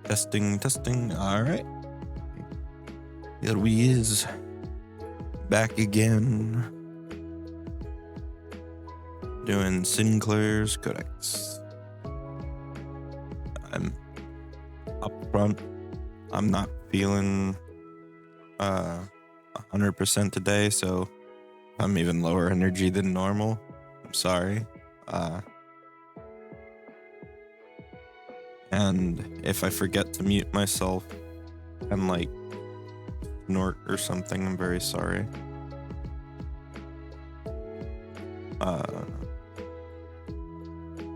Testing, testing. All right. Here we is. Back again. Doing Sinclair's Codex. I'm up front. I'm not feeling 100% today, so I'm even lower energy than normal. I'm sorry. And if I forget to mute myself and like snort or something, I'm very sorry.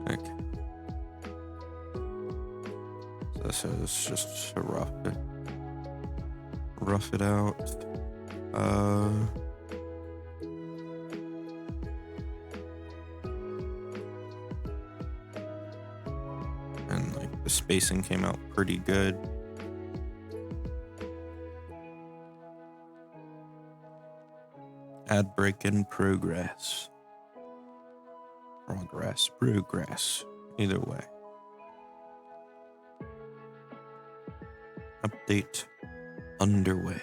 Okay. So it's just to rough it out. And like the spacing came out pretty good. Ad break in progress. Progress. Either way. Update underway.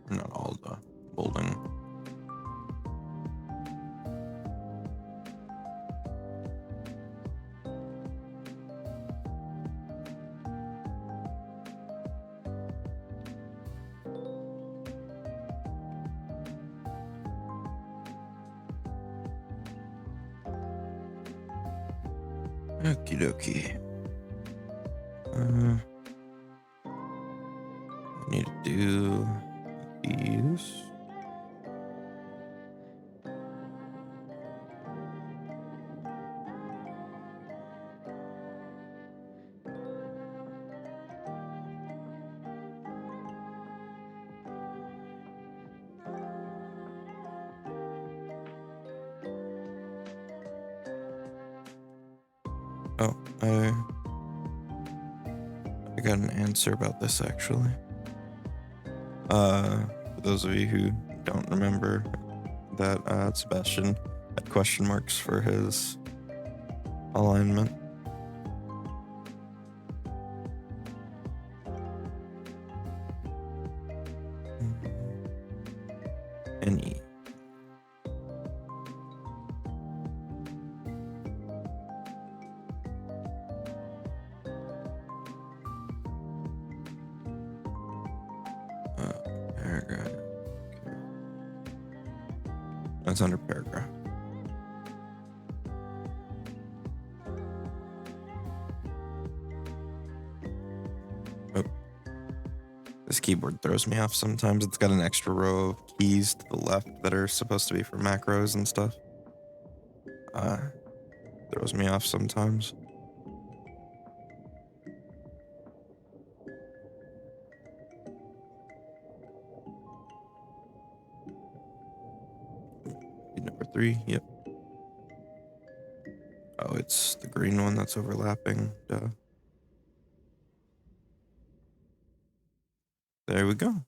Not all the building. Okie dokie. Need to do these. Oh, I got an answer about this actually. For those of you who don't remember that Sebastian had question marks for his alignment. Any. Paragraph. Okay. That's under paragraph. Oh. This keyboard throws me off sometimes. It's got an extra row of keys to the left that are supposed to be for macros and stuff. Throws me off sometimes. Number 3, yep. Oh, it's the green one that's overlapping. Duh. There we go.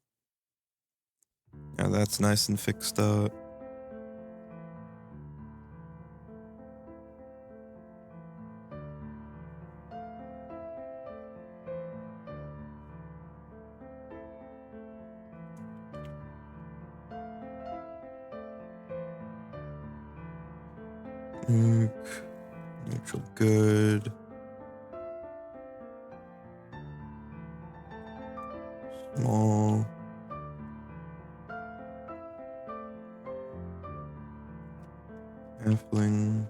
Now that's nice and fixed up. Neutral good. Small. Halfling.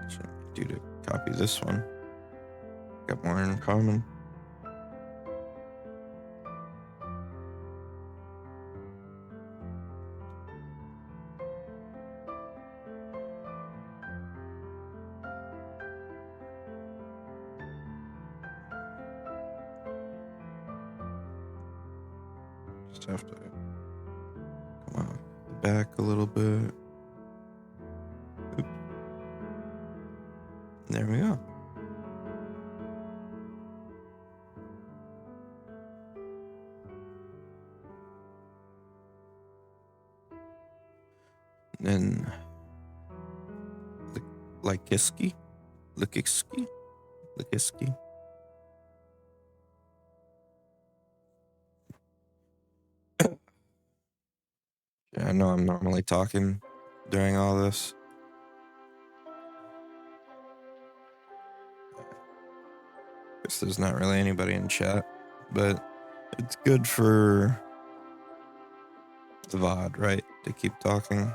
Should I do to copy this one? Got more in common. Just have to come off the back a little bit. Oops. There we go. Then Likiski. Yeah, I know I'm normally talking during all this. Guess there's not really anybody in chat, but it's good for the VOD, right? To keep talking.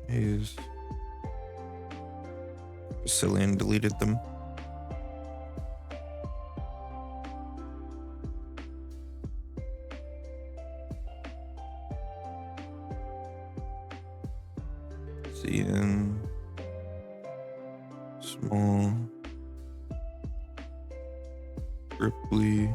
He's Cillian deleted them. CN small Ripley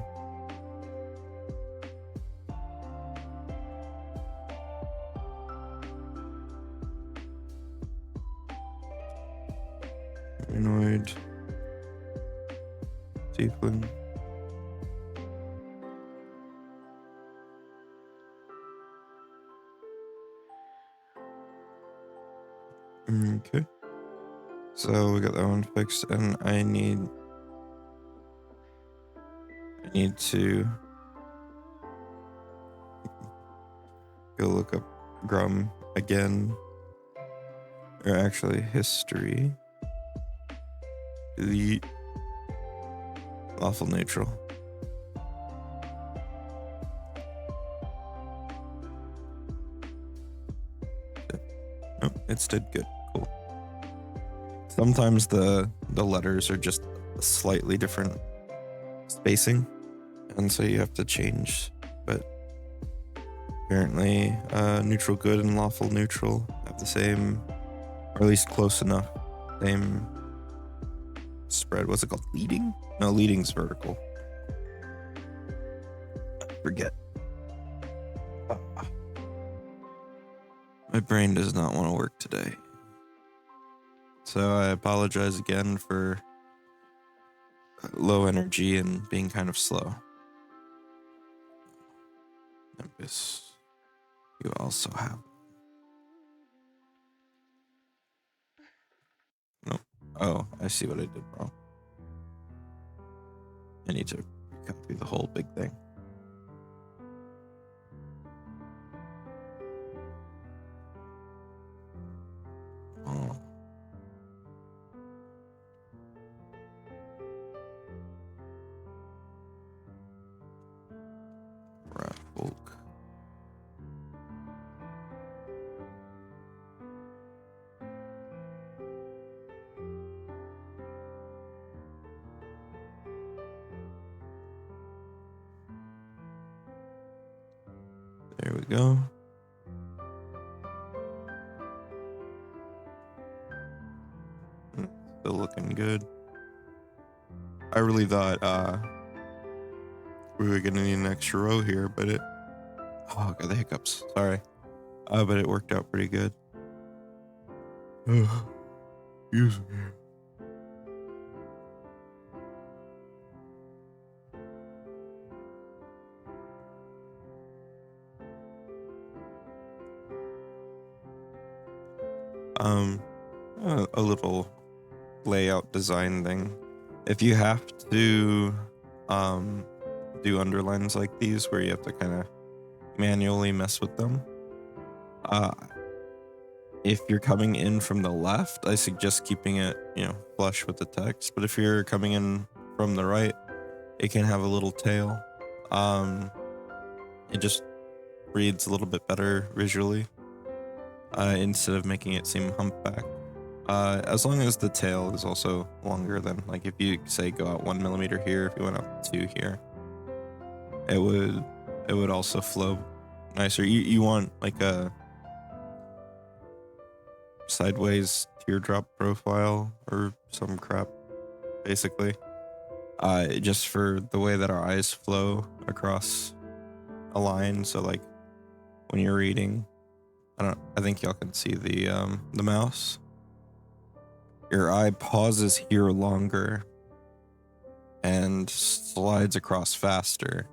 Humanoid Tiefling okay, so we got that one fixed, and I need to go look up Grum again, or actually history. Delete lawful neutral. Oh, it's did good. Cool. Sometimes the letters are just slightly different spacing, and so you have to change, but apparently neutral good and lawful neutral have the same, or at least close enough, same spread. What's it called? Leading? No, leading's vertical. Forget. My brain does not want to work today. So I apologize again for low energy and being kind of slow. Tempest, you also have. Nope. Oh, I see what I did wrong. I need to copy the whole big thing. Oh. There we go. Still looking good. I really thought we were gonna need an extra row here, but it got the hiccups. Sorry. But it worked out pretty good. Excuse me. A little layout design thing. If you have to do underlines like these where you have to kind of manually mess with them, if you're coming in from the left, I suggest keeping it, flush with the text. But if you're coming in from the right, it can have a little tail. It just reads a little bit better visually, instead of making it seem humpback. As long as the tail is also longer than, like, if you say go out 1 millimeter here, if you went up 2 here, it would also flow nicer. You want like a sideways teardrop profile or some crap, basically. Just for the way that our eyes flow across a line. So like when you're reading, I think y'all can see the mouse. Your eye pauses here longer and slides across faster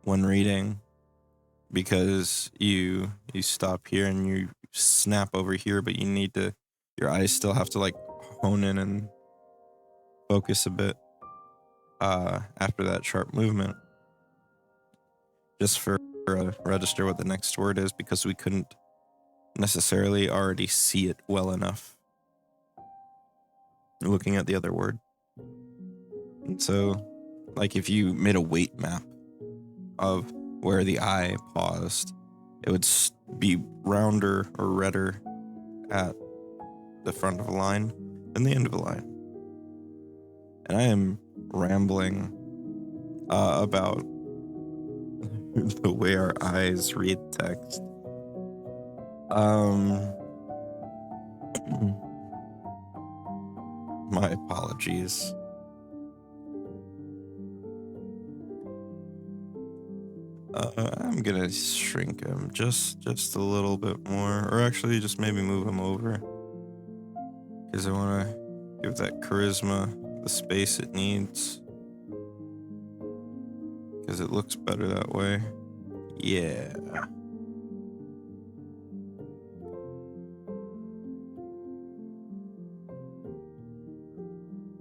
when reading, because you stop here and you snap over here, but your eyes still have to like hone in and focus a bit after that sharp movement, just for register what the next word is, because we couldn't necessarily already see it well enough looking at the other word. And so, like, if you made a weight map of where the eye paused, it would be rounder or redder at the front of a line than the end of a line. And I am rambling about the way our eyes read text. My apologies. I'm gonna shrink him just a little bit more, or actually just maybe move him over, because I want to give that charisma the space it needs, because it looks better that way. Yeah.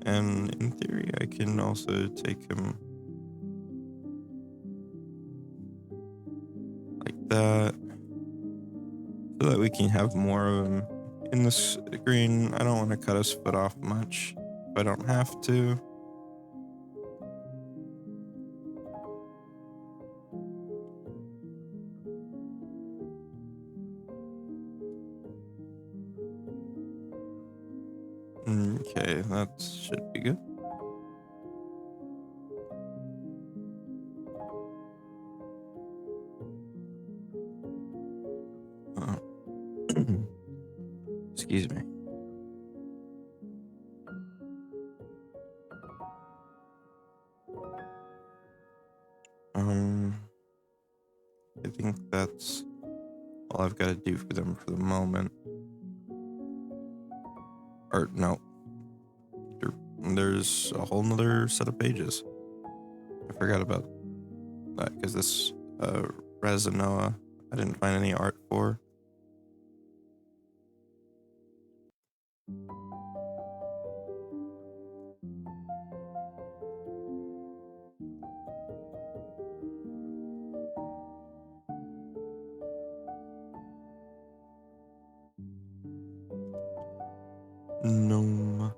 And in theory, I can also take him like that, so that we can have more of him in the screen. I don't want to cut his foot off much if I don't have to. Okay, that should be good. Excuse me. I think that's all I've got to do for them for the moment. Or no, there's a whole nother set of pages. I forgot about that, because this Resinoa I didn't find any art for. No.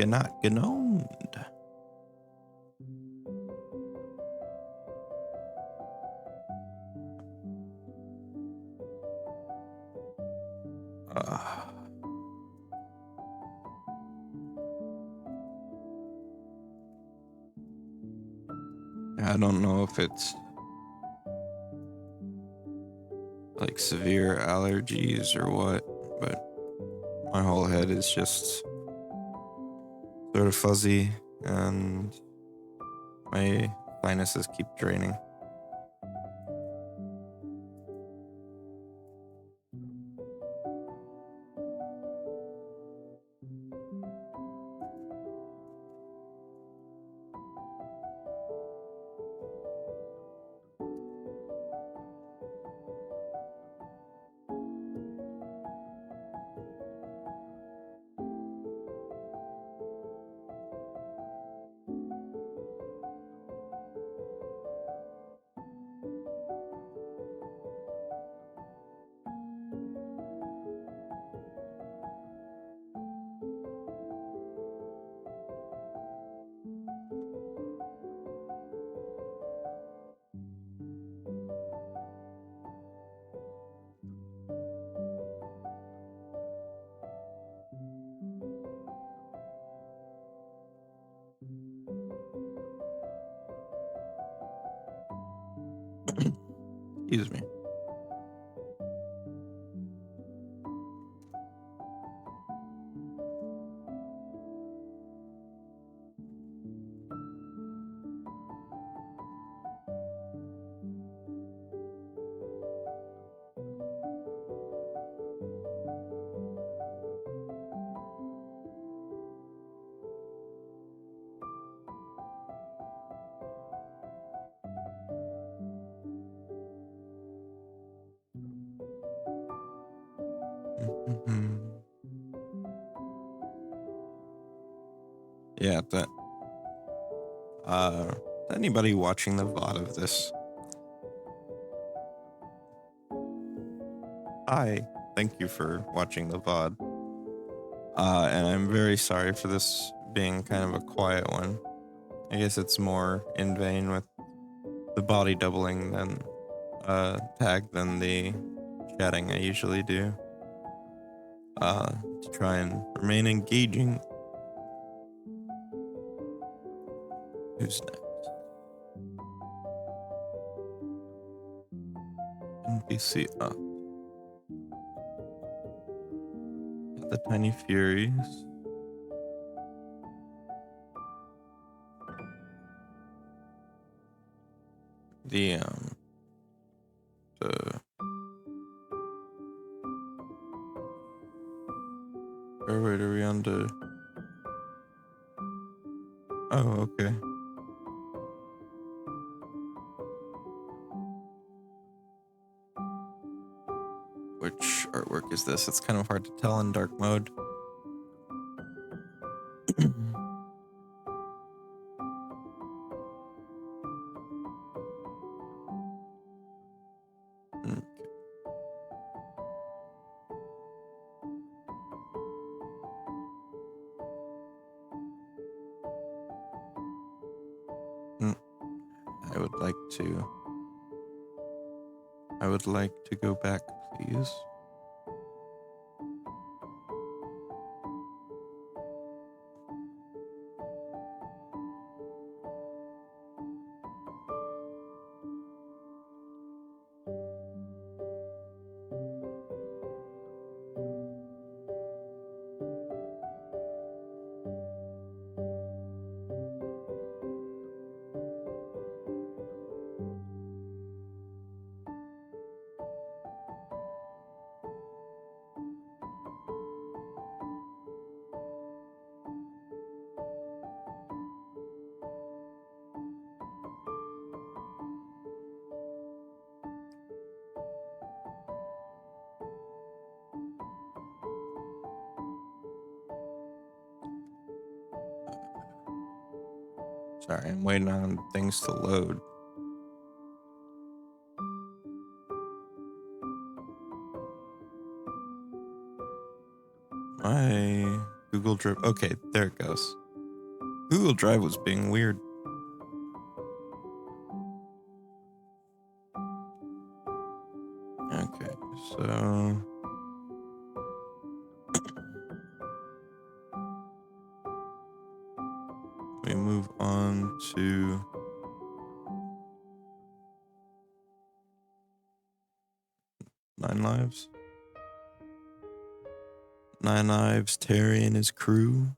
Not genomed. I don't know if it's like severe allergies or what, but my whole head is just sort of fuzzy and my sinuses keep draining. Excuse me. Mhm. Yeah, that. Anybody watching the VOD of this? Hi, thank you for watching the VOD. And I'm very sorry for this being kind of a quiet one. I guess it's more in vain with the body doubling than tag than the chatting I usually do. To try and remain engaging. Who's next? NPC up. The Tiny Furies. The wait, are we on to? Oh, okay. Which artwork is this? It's kind of hard to tell in dark mode. I would like to go back, please. Sorry, I'm waiting on things to load. My Google Drive. Okay, there it goes. Google Drive was being weird. Okay, so we move on to 9 lives. 9 lives, Terry and his crew.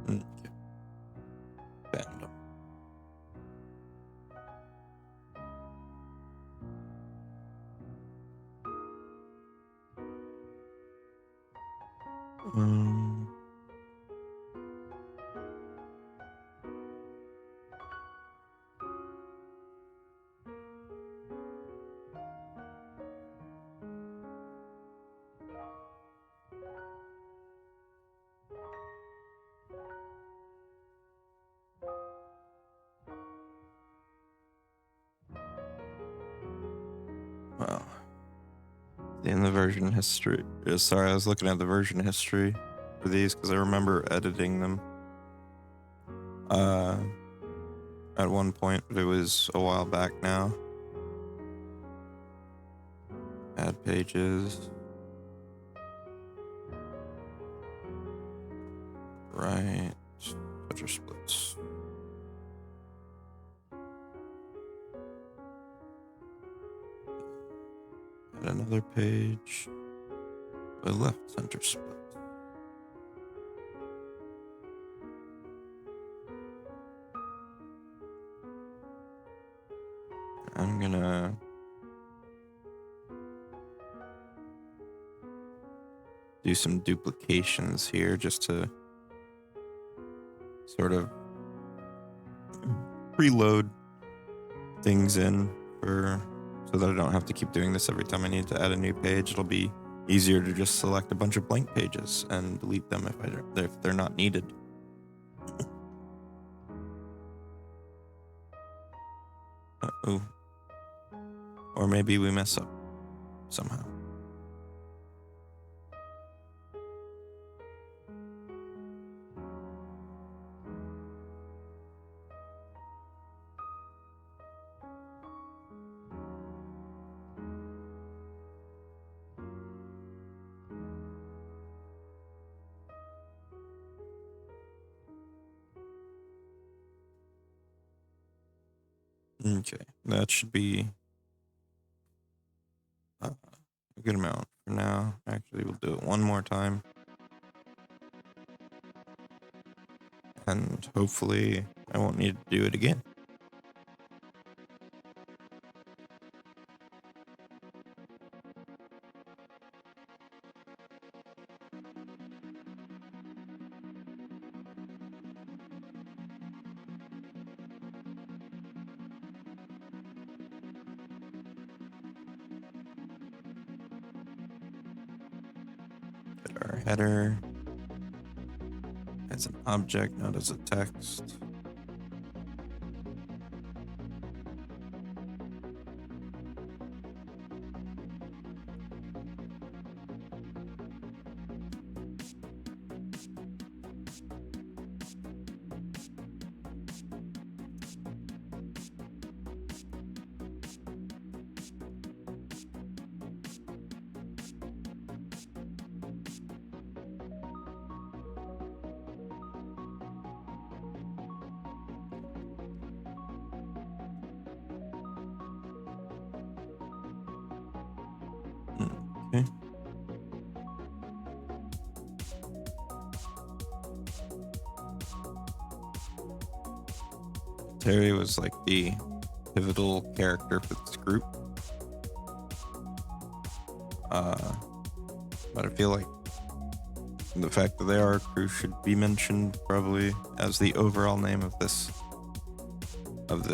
Okay. Fandom. Wow. In the version history. Sorry, I was looking at the version history for these because I remember editing them. At one point, but it was a while back now. Add pages. Right. Center splits. Add another page. The left center split. I'm gonna do some duplications here just to sort of preload things in so that I don't have to keep doing this every time I need to add a new page. It'll be easier to just select a bunch of blank pages and delete them if they're not needed. Uh-oh. Or maybe we mess up somehow. Okay, that should be a good amount for now. Actually, we'll do it one more time. And hopefully I won't need to do it again. Our header as an object, not as a text. Okay. Terry was like the pivotal character for this group. But I feel like the fact that they are a crew should be mentioned probably as the overall name of this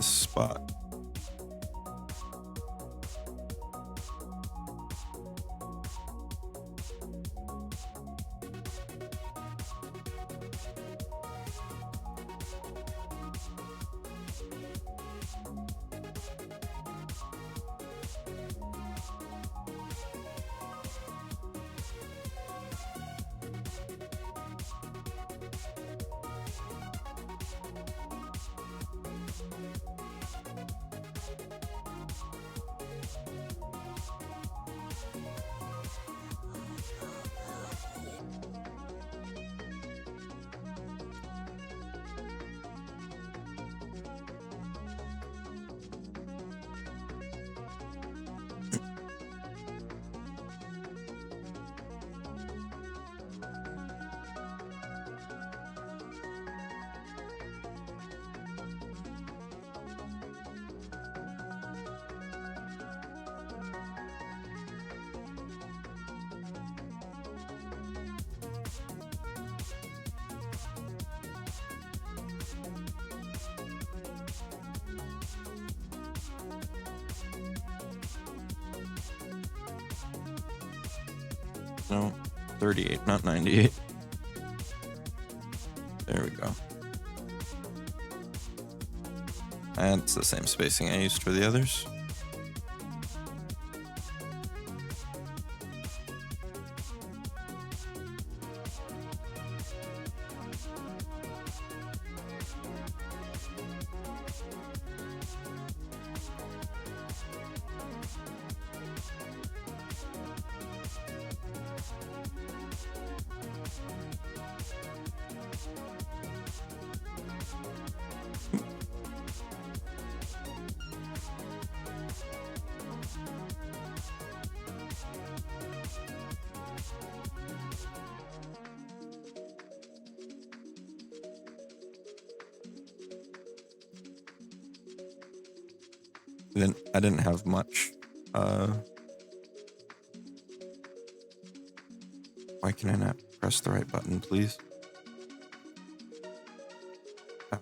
spot. No, 38, not 98. There we go. And it's the same spacing I used for the others. I didn't have much. Why can I not press the right button, please? Oh.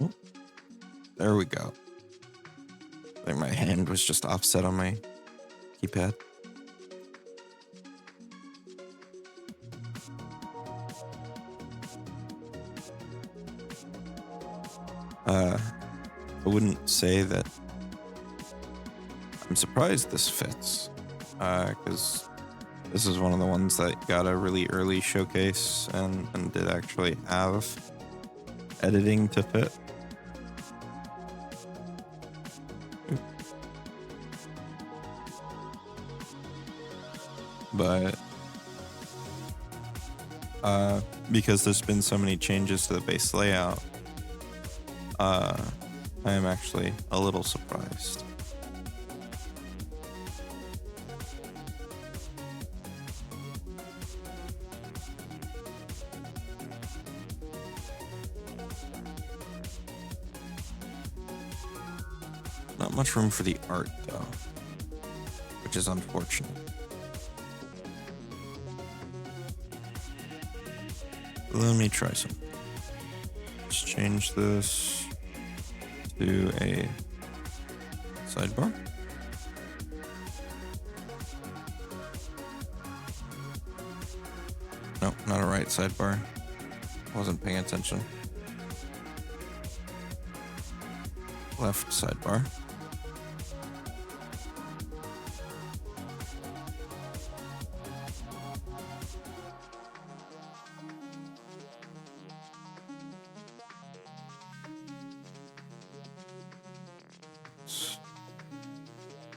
Oh. There we go. I think my hand was just offset on my keypad. I wouldn't say that I'm surprised this fits, because this is one of the ones that got a really early showcase and did actually have editing to fit. But because there's been so many changes to the base layout, I am actually a little surprised. Not much room for the art, though, which is unfortunate. Let me try some. Let's change this to a sidebar. Nope, not a right sidebar. Wasn't paying attention. Left sidebar.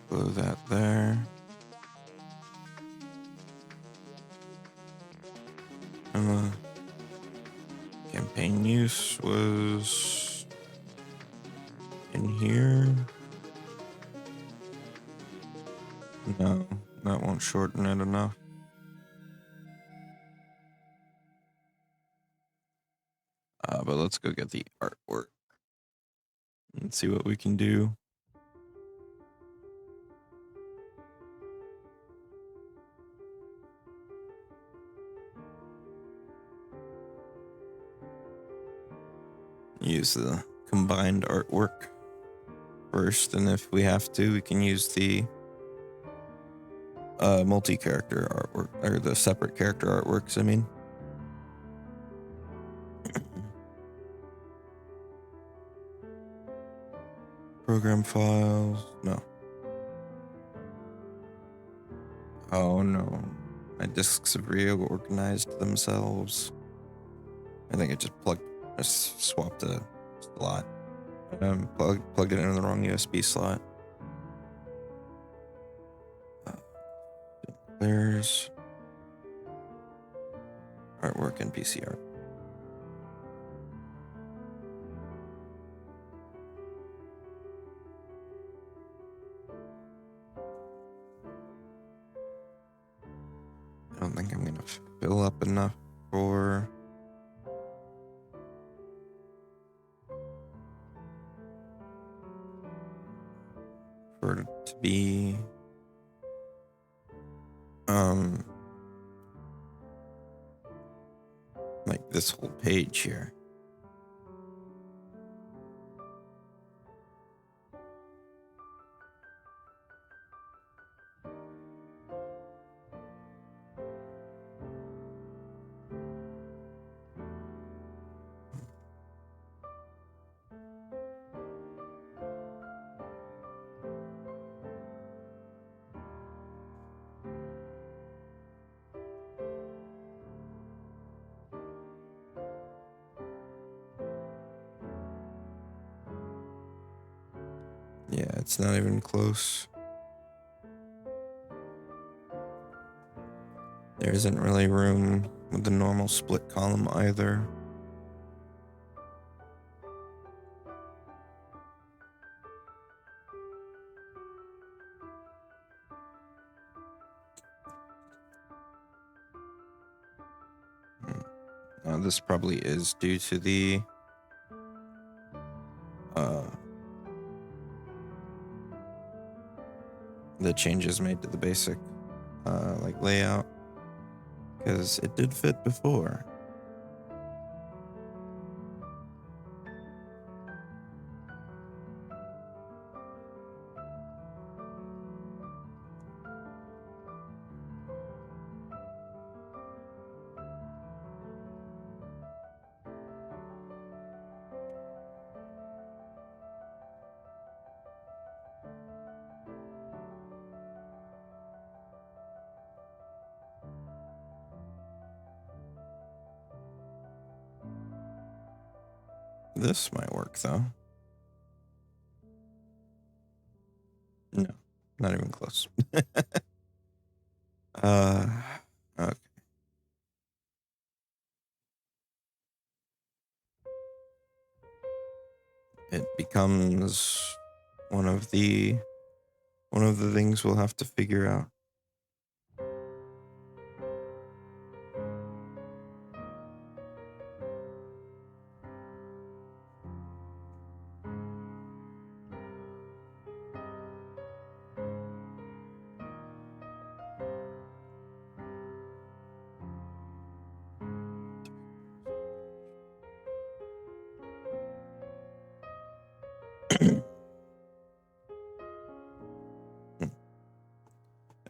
Glue that there. And the campaign use was in here. No, that won't shorten it enough. But let's go get the artwork and see what we can do. use the combined artwork first, and if we have to, we can use the multi-character artwork, or the separate character artworks, I mean. Program files, no. Oh no, my disks have reorganized themselves. I think I just swapped a slot. Plugged it into the wrong USB slot. There's artwork and PC art. I don't think I'm gonna fill up enough for it to be like this whole page here. Yeah, it's not even close. There isn't really room with the normal split column either. This probably is due to the changes made to the basic like layout, because it did fit before. This might work though. No, not even close. Okay. It becomes one of the things we'll have to figure out.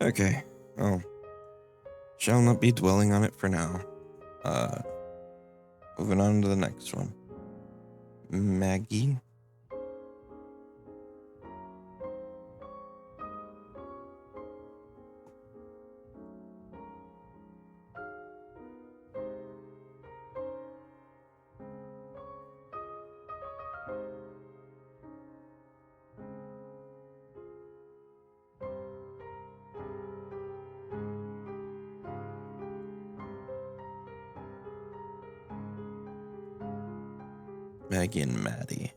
Okay. Oh. Shall not be dwelling on it for now. Moving on to the next one. Maggie. Maggie and Maddie.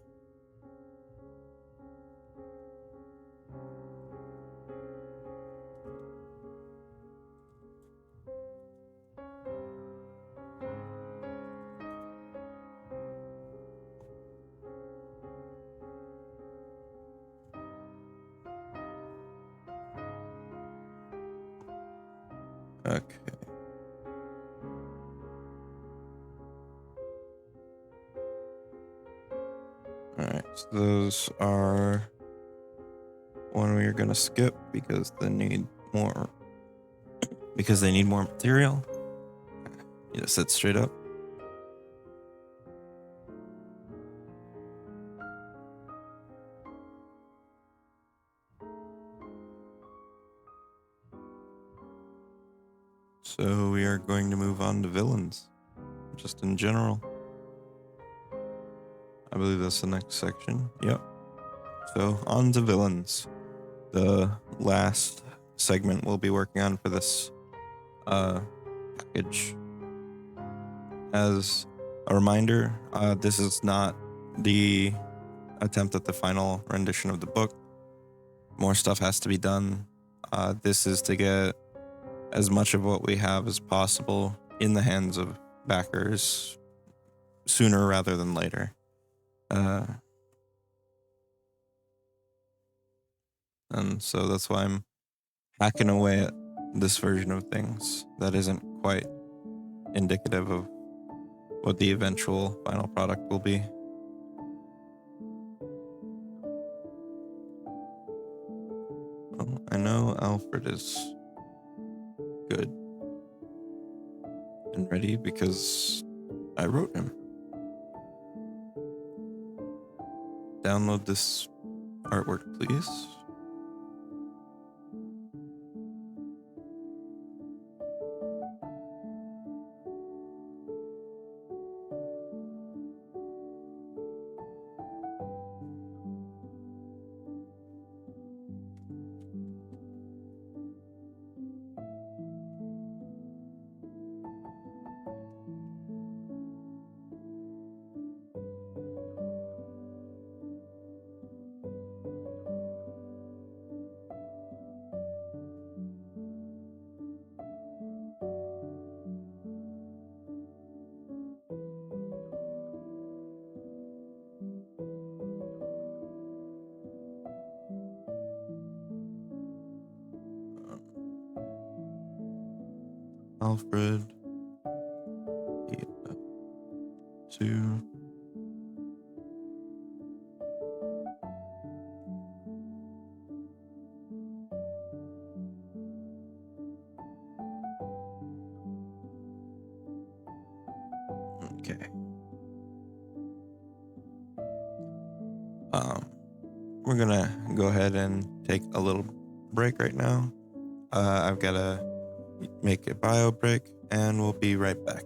Okay. So those are one we are gonna skip because they need more material. You just sit straight up. So we are going to move on to villains, just in general. I believe that's the next section. Yep. So on to villains. The last segment we'll be working on for this package. As a reminder, this is not the attempt at the final rendition of the book. More stuff has to be done. This is to get as much of what we have as possible in the hands of backers sooner rather than later. And so that's why I'm hacking away at this version of things that isn't quite indicative of what the eventual final product will be. Well, I know Alfred is good and ready because I wrote him. Download this artwork, please. Alfred, PF2. Okay. We're gonna go ahead and take a little break right now. I've gotta make a bio break, and we'll be right back.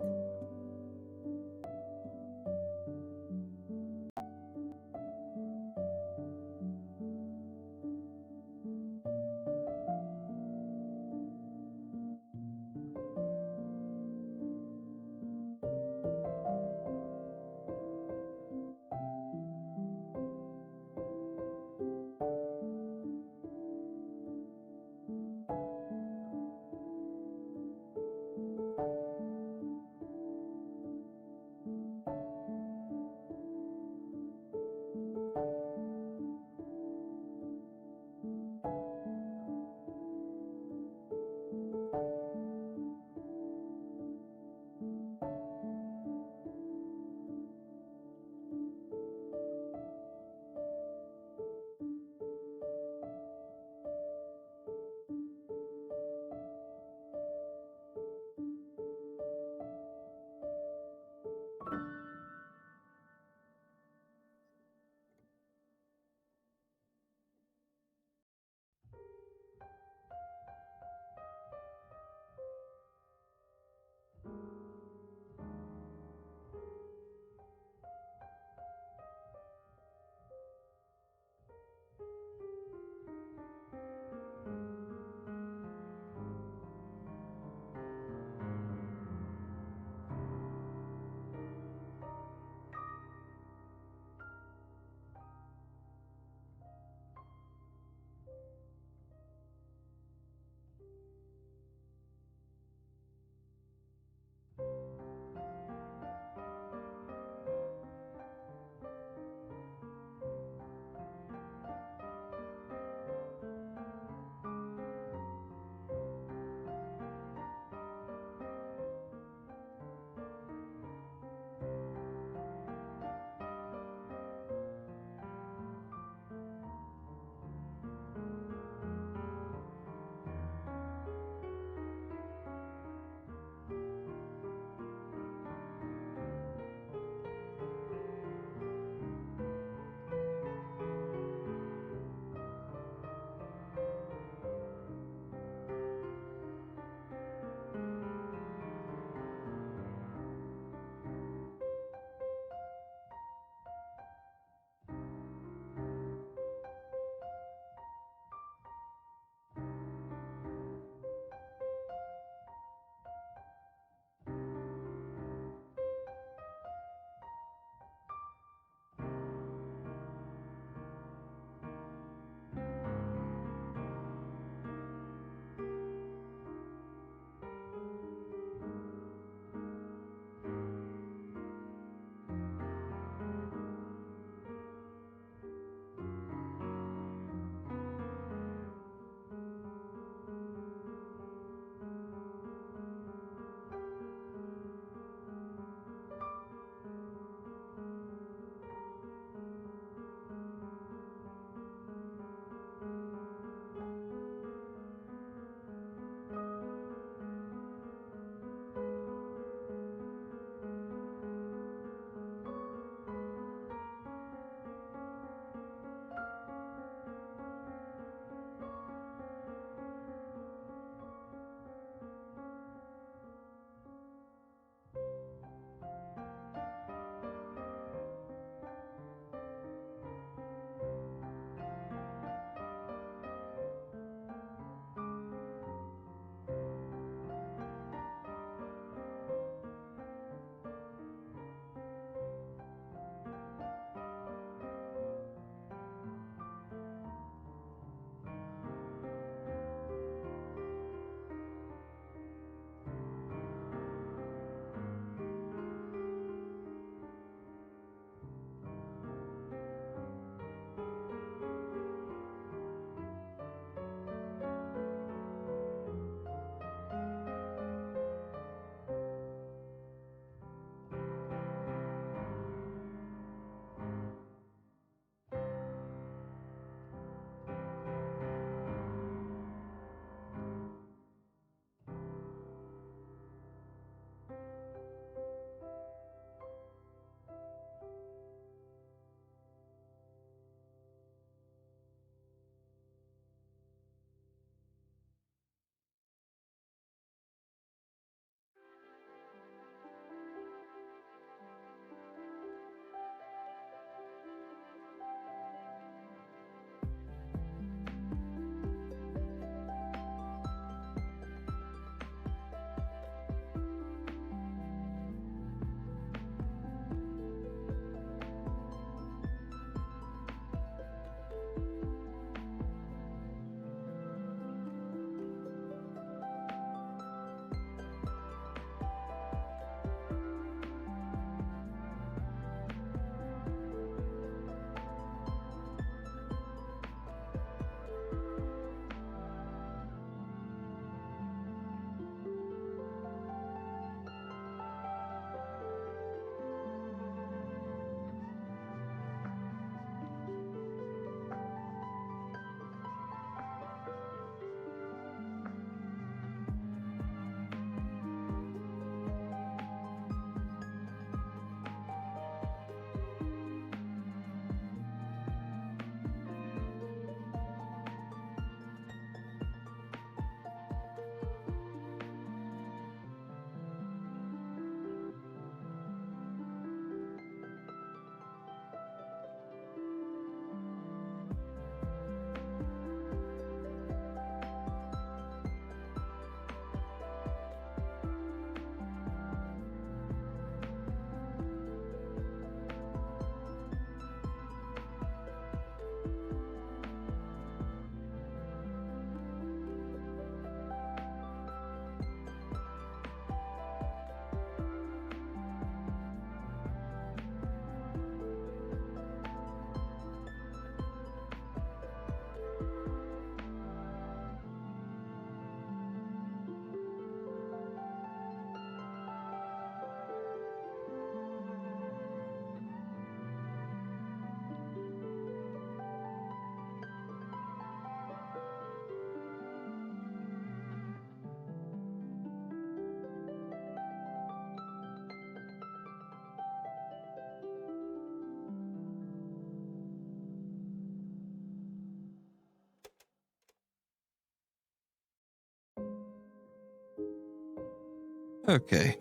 Okay,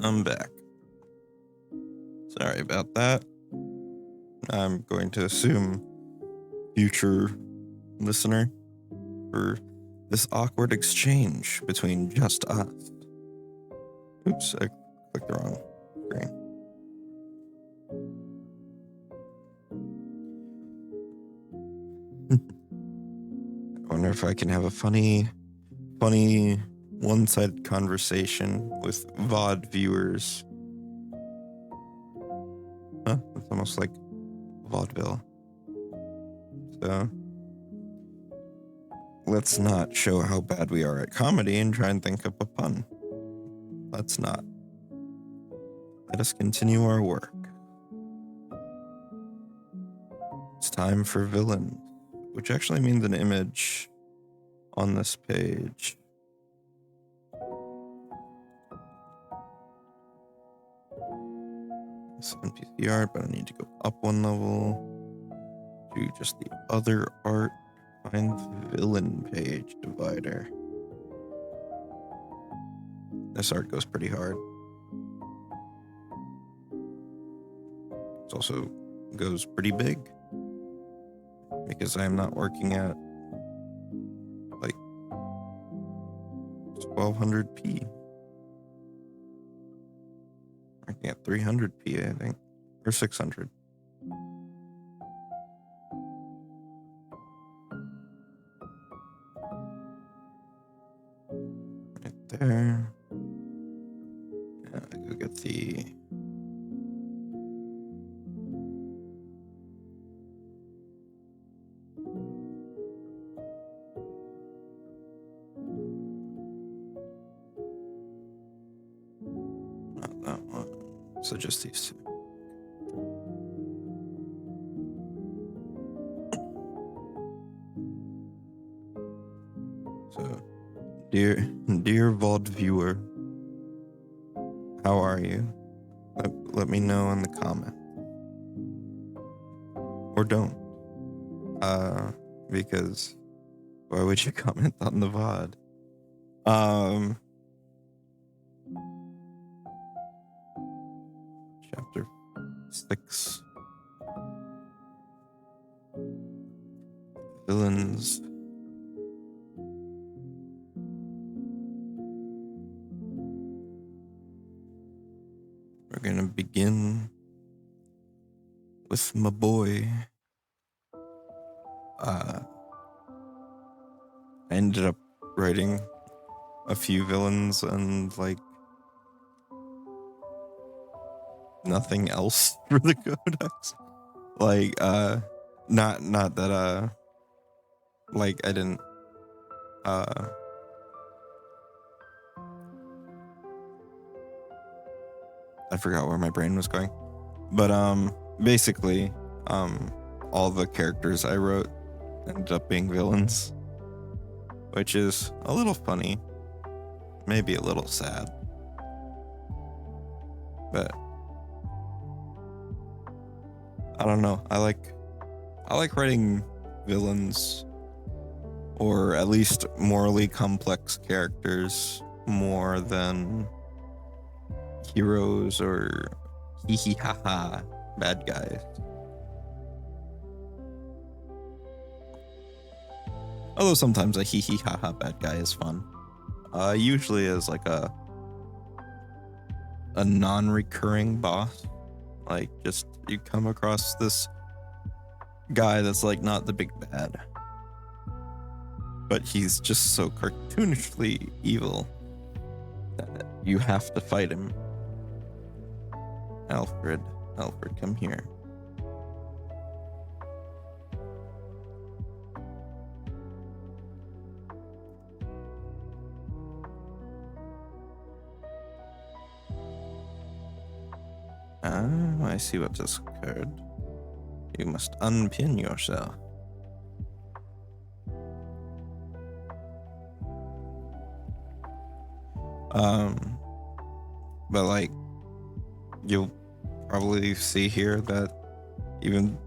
I'm back. Sorry about that. I'm going to assume future listener for this awkward exchange between just us. Oops, I clicked the wrong screen. I wonder if I can have a funny one-sided conversation with VOD viewers. Huh? It's almost like vaudeville. So let's not show how bad we are at comedy and try and think up a pun. Let's not. Let us continue our work. It's time for villain, which actually means an image on this page. It's NPC art, but I need to go up one level. Do just the other art. Find the villain page divider. This art goes pretty hard. It also goes pretty big because I am not working at like 1200p. Working at 300p, I think, or 600. Right there. Yeah, I go get the not that one. So just these two. So, dear VOD viewer, how are you? Let me know in the comments. Or don't. Because why would you comment on the VOD? Chapter 6. Villains. We're gonna begin with my boy. I ended up writing a few villains and like nothing else for the Codex. Like not that like I didn't I forgot where my brain was going. But basically all the characters I wrote ended up being villains, which is a little funny, maybe a little sad. But I don't know. I like writing villains, or at least morally complex characters, more than heroes or hee hee ha ha bad guys. Although sometimes a hee hee ha ha bad guy is fun. Usually as like a non-recurring boss. Like just you come across this guy that's like not the big bad, but he's just so cartoonishly evil that you have to fight him. Alfred, come here. I see what has occurred. You must unpin yourself. But like, you'll probably see here that even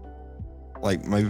like my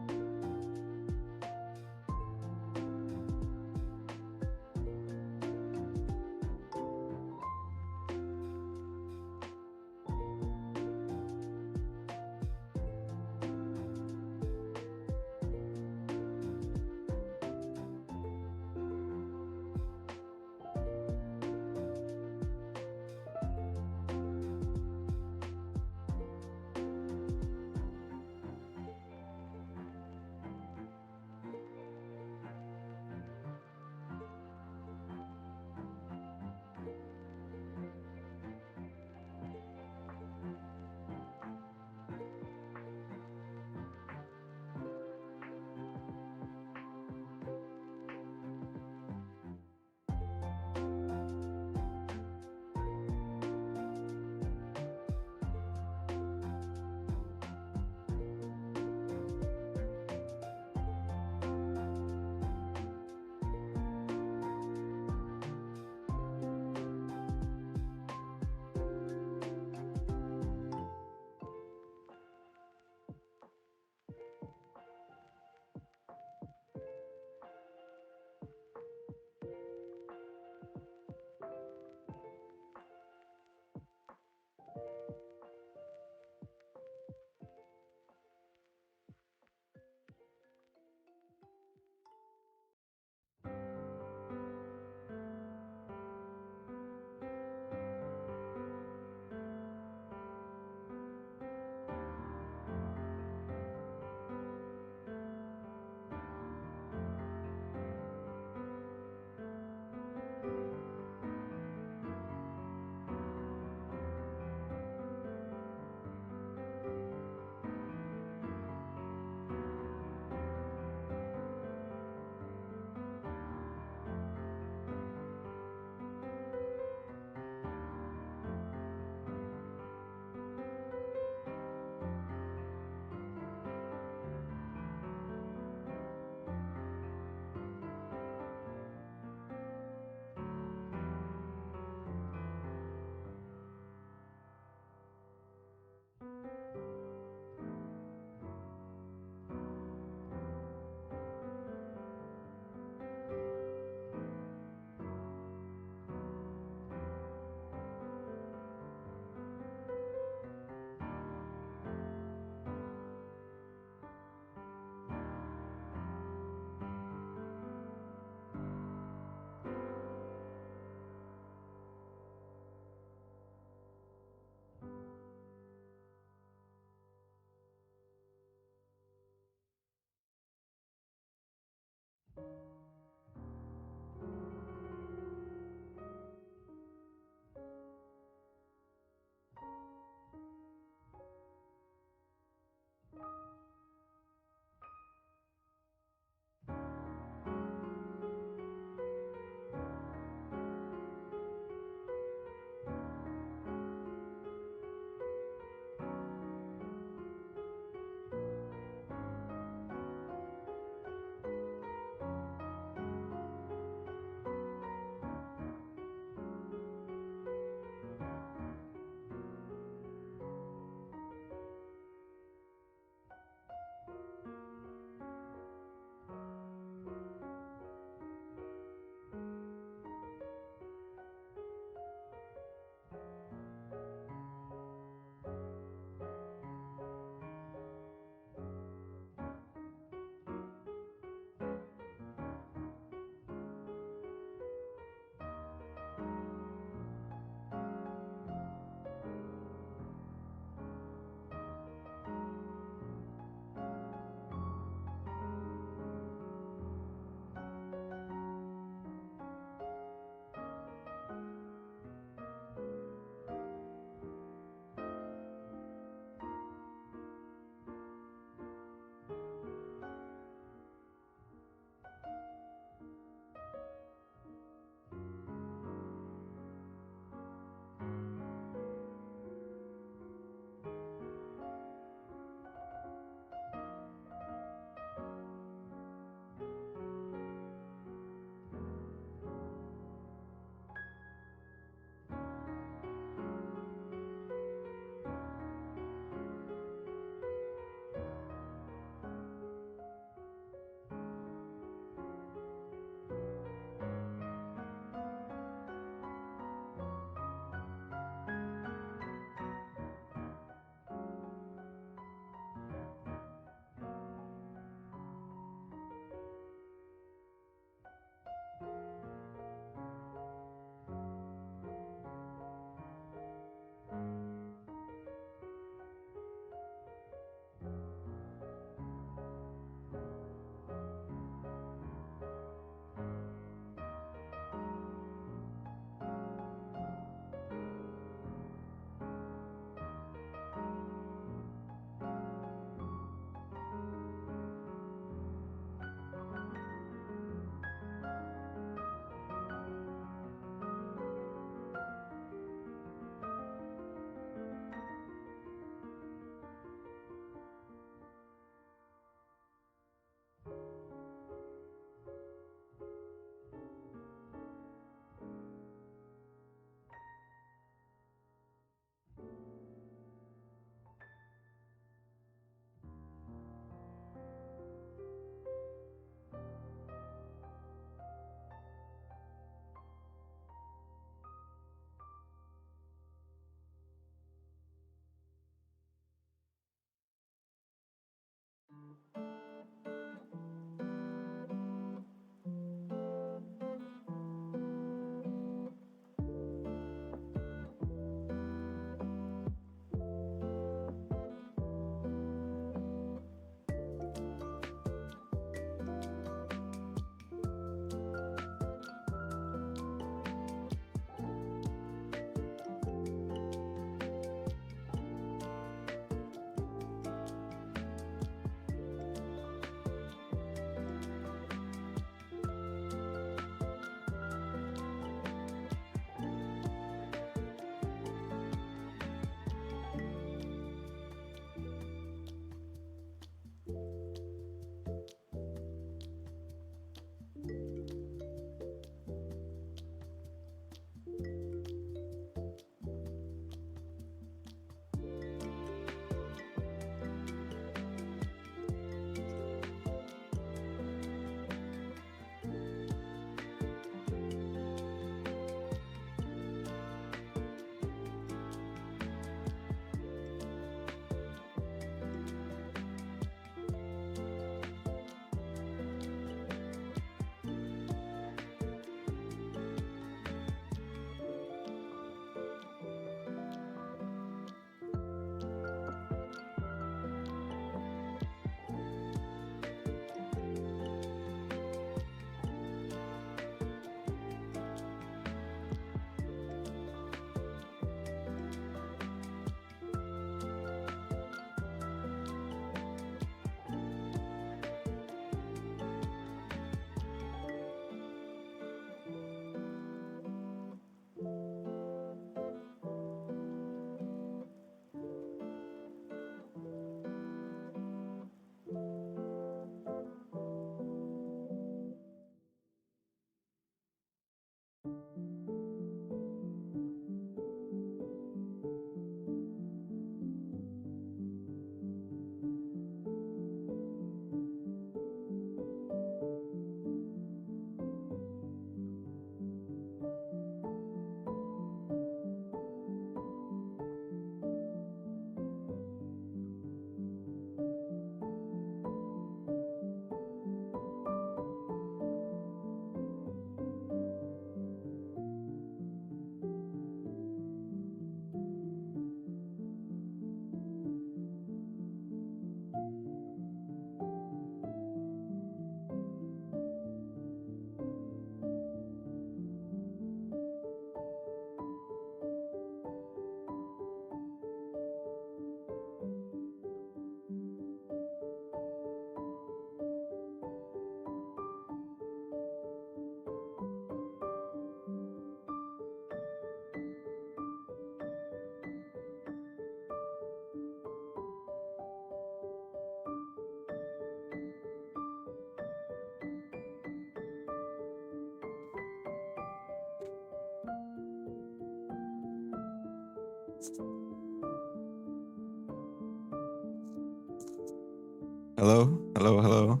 Hello? Hello, hello.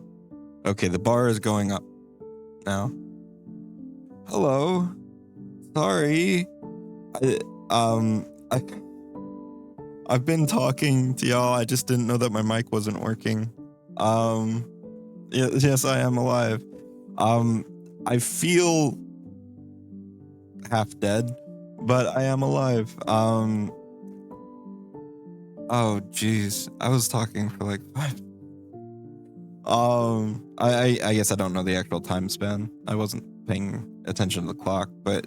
Okay, the bar is going up now. Hello. Sorry. I've been talking to y'all. I just didn't know that my mic wasn't working. Yes, I am alive. I feel half dead, but I am alive. Oh jeez, I was talking for like 5. I guess I don't know the actual time span. I wasn't paying attention to the clock, but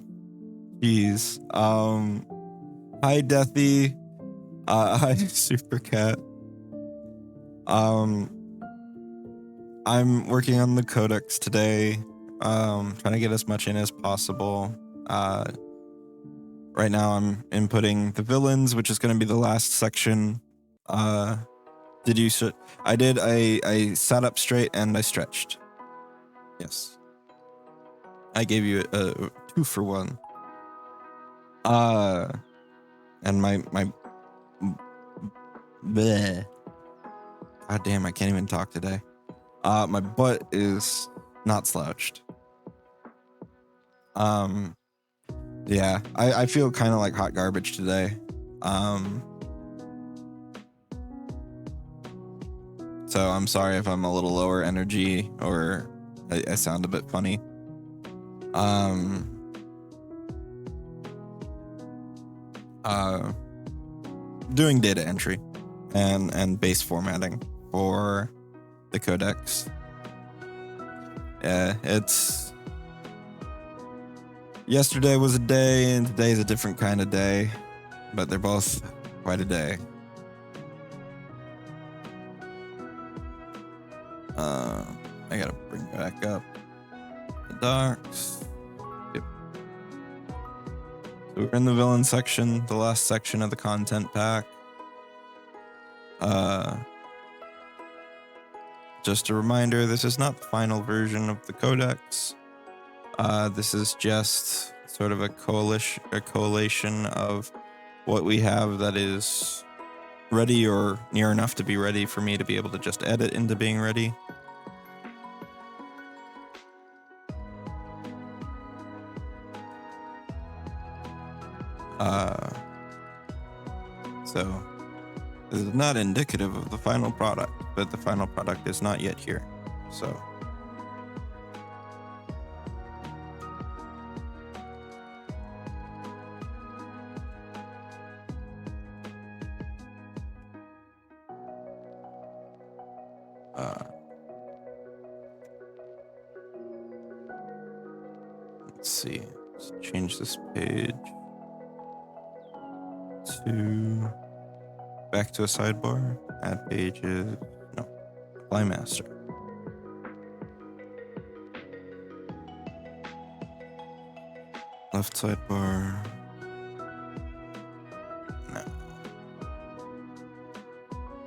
jeez. Hi Deathy. Hi Super Cat. I'm working on the Codex today. Trying to get as much in as possible. Right now I'm inputting the villains, which is going to be the last section. Did you? I did. I sat up straight and I stretched. Yes. I gave you a 2 for 1. And my bleh. God damn, I can't even talk today. My butt is not slouched. Yeah, I feel kind of like hot garbage today. So I'm sorry if I'm a little lower energy or I sound a bit funny. Doing data entry and base formatting for the Codex. Yeah, yesterday was a day and today's a different kind of day, but they're both quite a day. I gotta bring back up the docs. Yep. So we're in the villain section, the last section of the content pack. Just a reminder, this is not the final version of the Codex. This is just sort of a collation of what we have that is ready or near enough to be ready for me to be able to just edit into being ready. So this is not indicative of the final product, but the final product is not yet here. So let's see. Let's change this page to back to a sidebar. Add pages. No. Apply master. Left sidebar. No.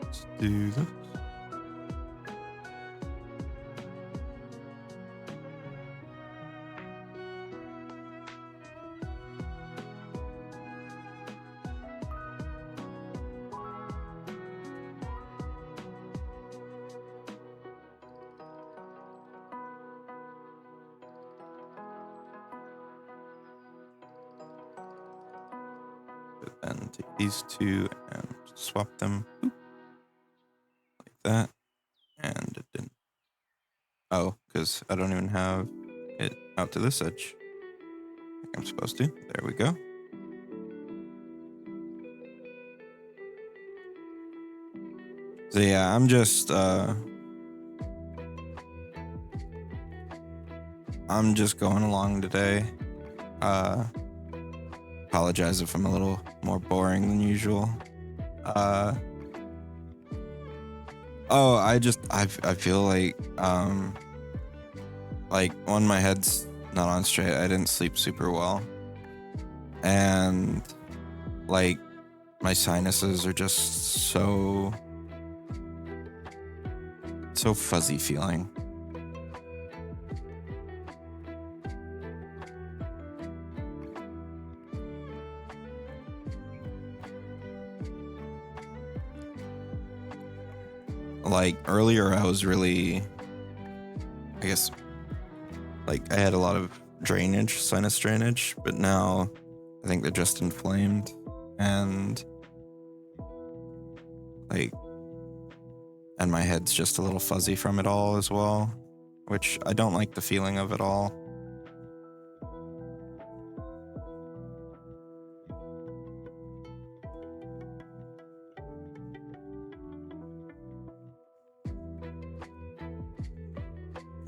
Let's do this. And take these two and swap them like that. And it didn't. Oh, because I don't even have it out to this edge. Like I'm supposed to. There we go. So yeah, I'm just going along today. Apologize if I'm a little more boring than usual. I feel like when my head's not on straight, I didn't sleep super well. And like my sinuses are just so fuzzy feeling. like earlier I was really, I guess, like I had a lot of drainage, sinus drainage, but now I think they're just inflamed and like, and my head's just a little fuzzy from it all as well, which I don't like the feeling of it all.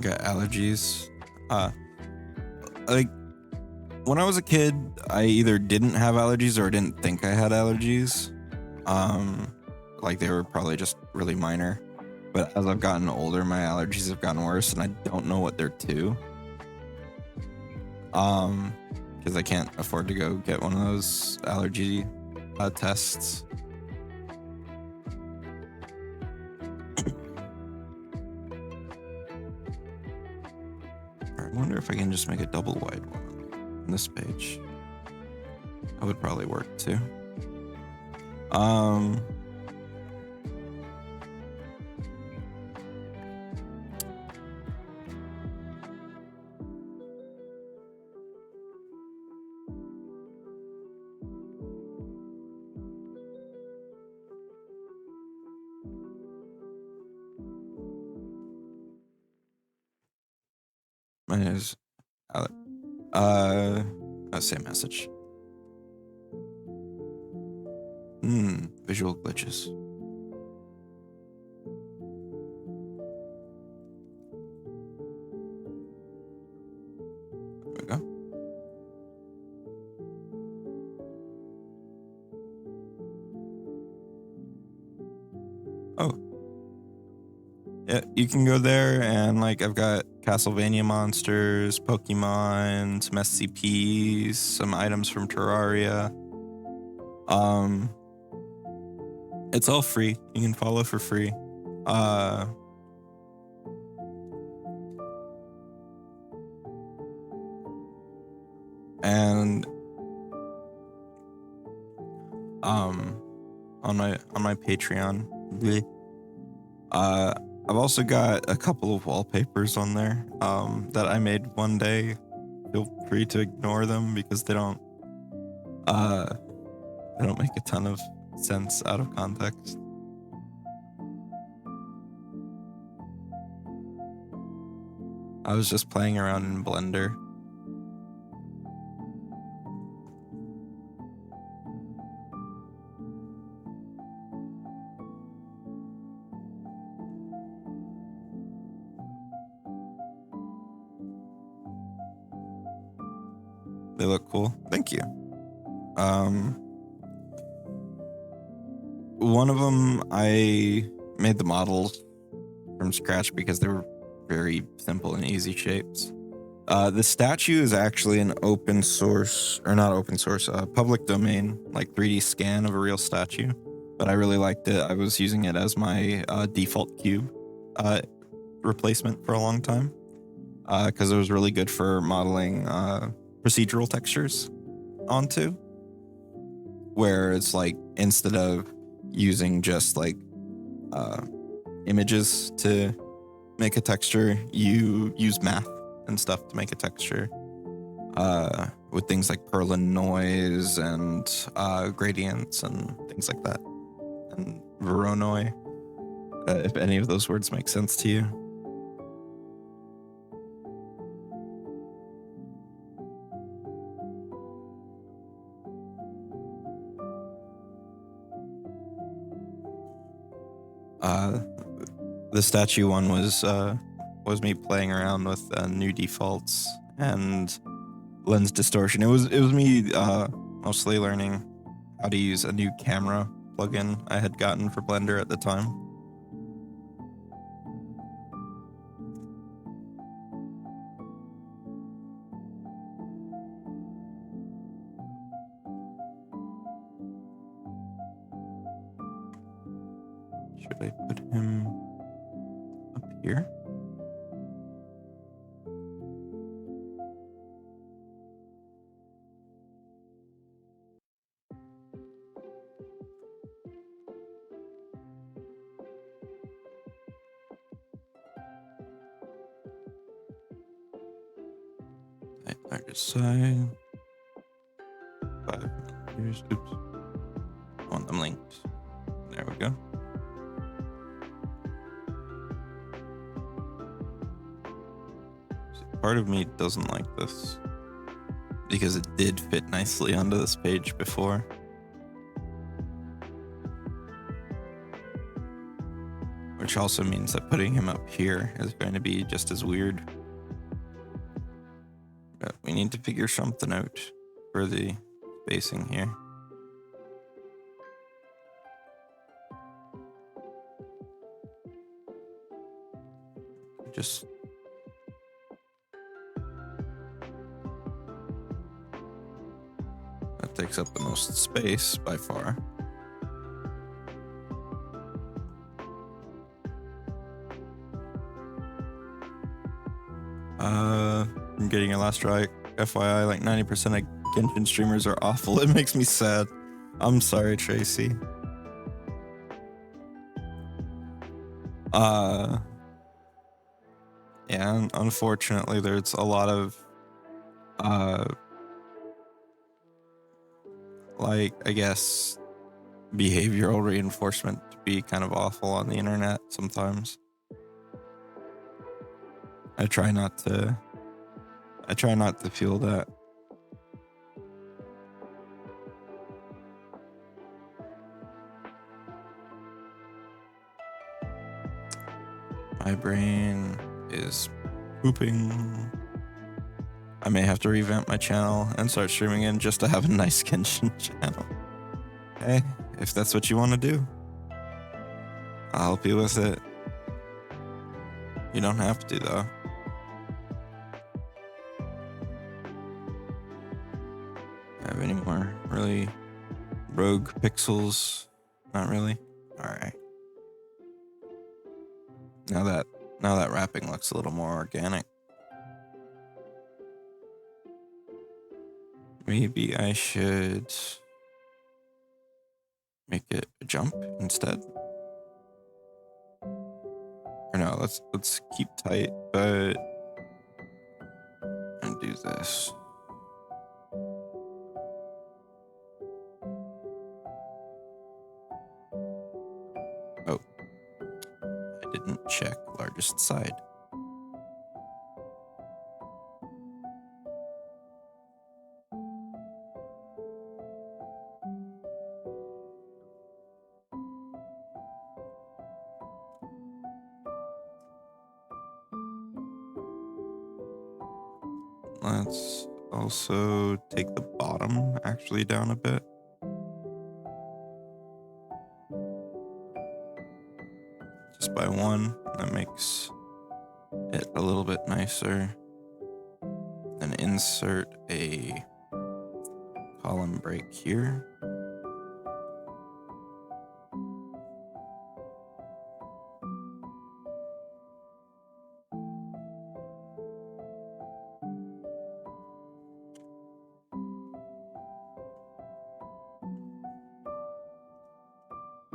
Got allergies. Like when I was a kid, I either didn't have allergies or didn't think I had allergies. Like they were probably just really minor. But as I've gotten older, my allergies have gotten worse, and I don't know what they're to. Because I can't afford to go get one of those allergy tests. I wonder if I can just make a double wide one on this page. That would probably work too. My name is Alec. Same message. Visual glitches. There we go. Oh. Yeah, you can go there and like I've got Castlevania monsters, Pokemon, some SCPs, some items from Terraria. It's all free. You can follow for free. And on my Patreon, I've also got a couple of wallpapers on there that I made one day. Feel free to ignore them because they don't make a ton of sense out of context. I was just playing around in Blender. They look cool. Thank you. One of them I made the models from scratch because they were very simple and easy shapes. The statue is actually an open source, or not open source, public domain, like 3D scan of a real statue. But I really liked it. I was using it as my default cube replacement for a long time because it was really good for modeling procedural textures onto, where it's like instead of using just like images to make a texture, you use math and stuff to make a texture with things like Perlin noise and gradients and things like that, and Voronoi, if any of those words make sense to you. The statue one was me playing around with new defaults and lens distortion. It was me mostly learning how to use a new camera plugin I had gotten for Blender at the time. Should I put him up here? Largest side. 5 millimeters. Oops. I want them linked. There we go. Part of me doesn't like this because it did fit nicely onto this page before. Which also means that putting him up here is going to be just as weird. But we need to figure something out for the spacing here. Just that takes up the most space by far. I'm getting a last strike. FYI, like 90% of Genshin streamers are awful. It makes me sad. I'm sorry, Tracy. Yeah, unfortunately, there's a lot of, like, I guess, behavioral reinforcement to be kind of awful on the internet sometimes. I try not to feel that. My brain is pooping. I may have to revamp my channel and start streaming in just to have a nice Genshin channel. Hey, if that's what you want to do, I'll help you with it. You don't have to, though. Have any more really rogue pixels? Not really. All right. Now that wrapping looks a little more organic. Maybe I should make it a jump instead. Or no, let's keep tight, but and do this. Oh, I didn't check largest side. Let's also take the bottom actually down a bit. Just by 1, that makes it a little bit nicer. Then insert a column break here.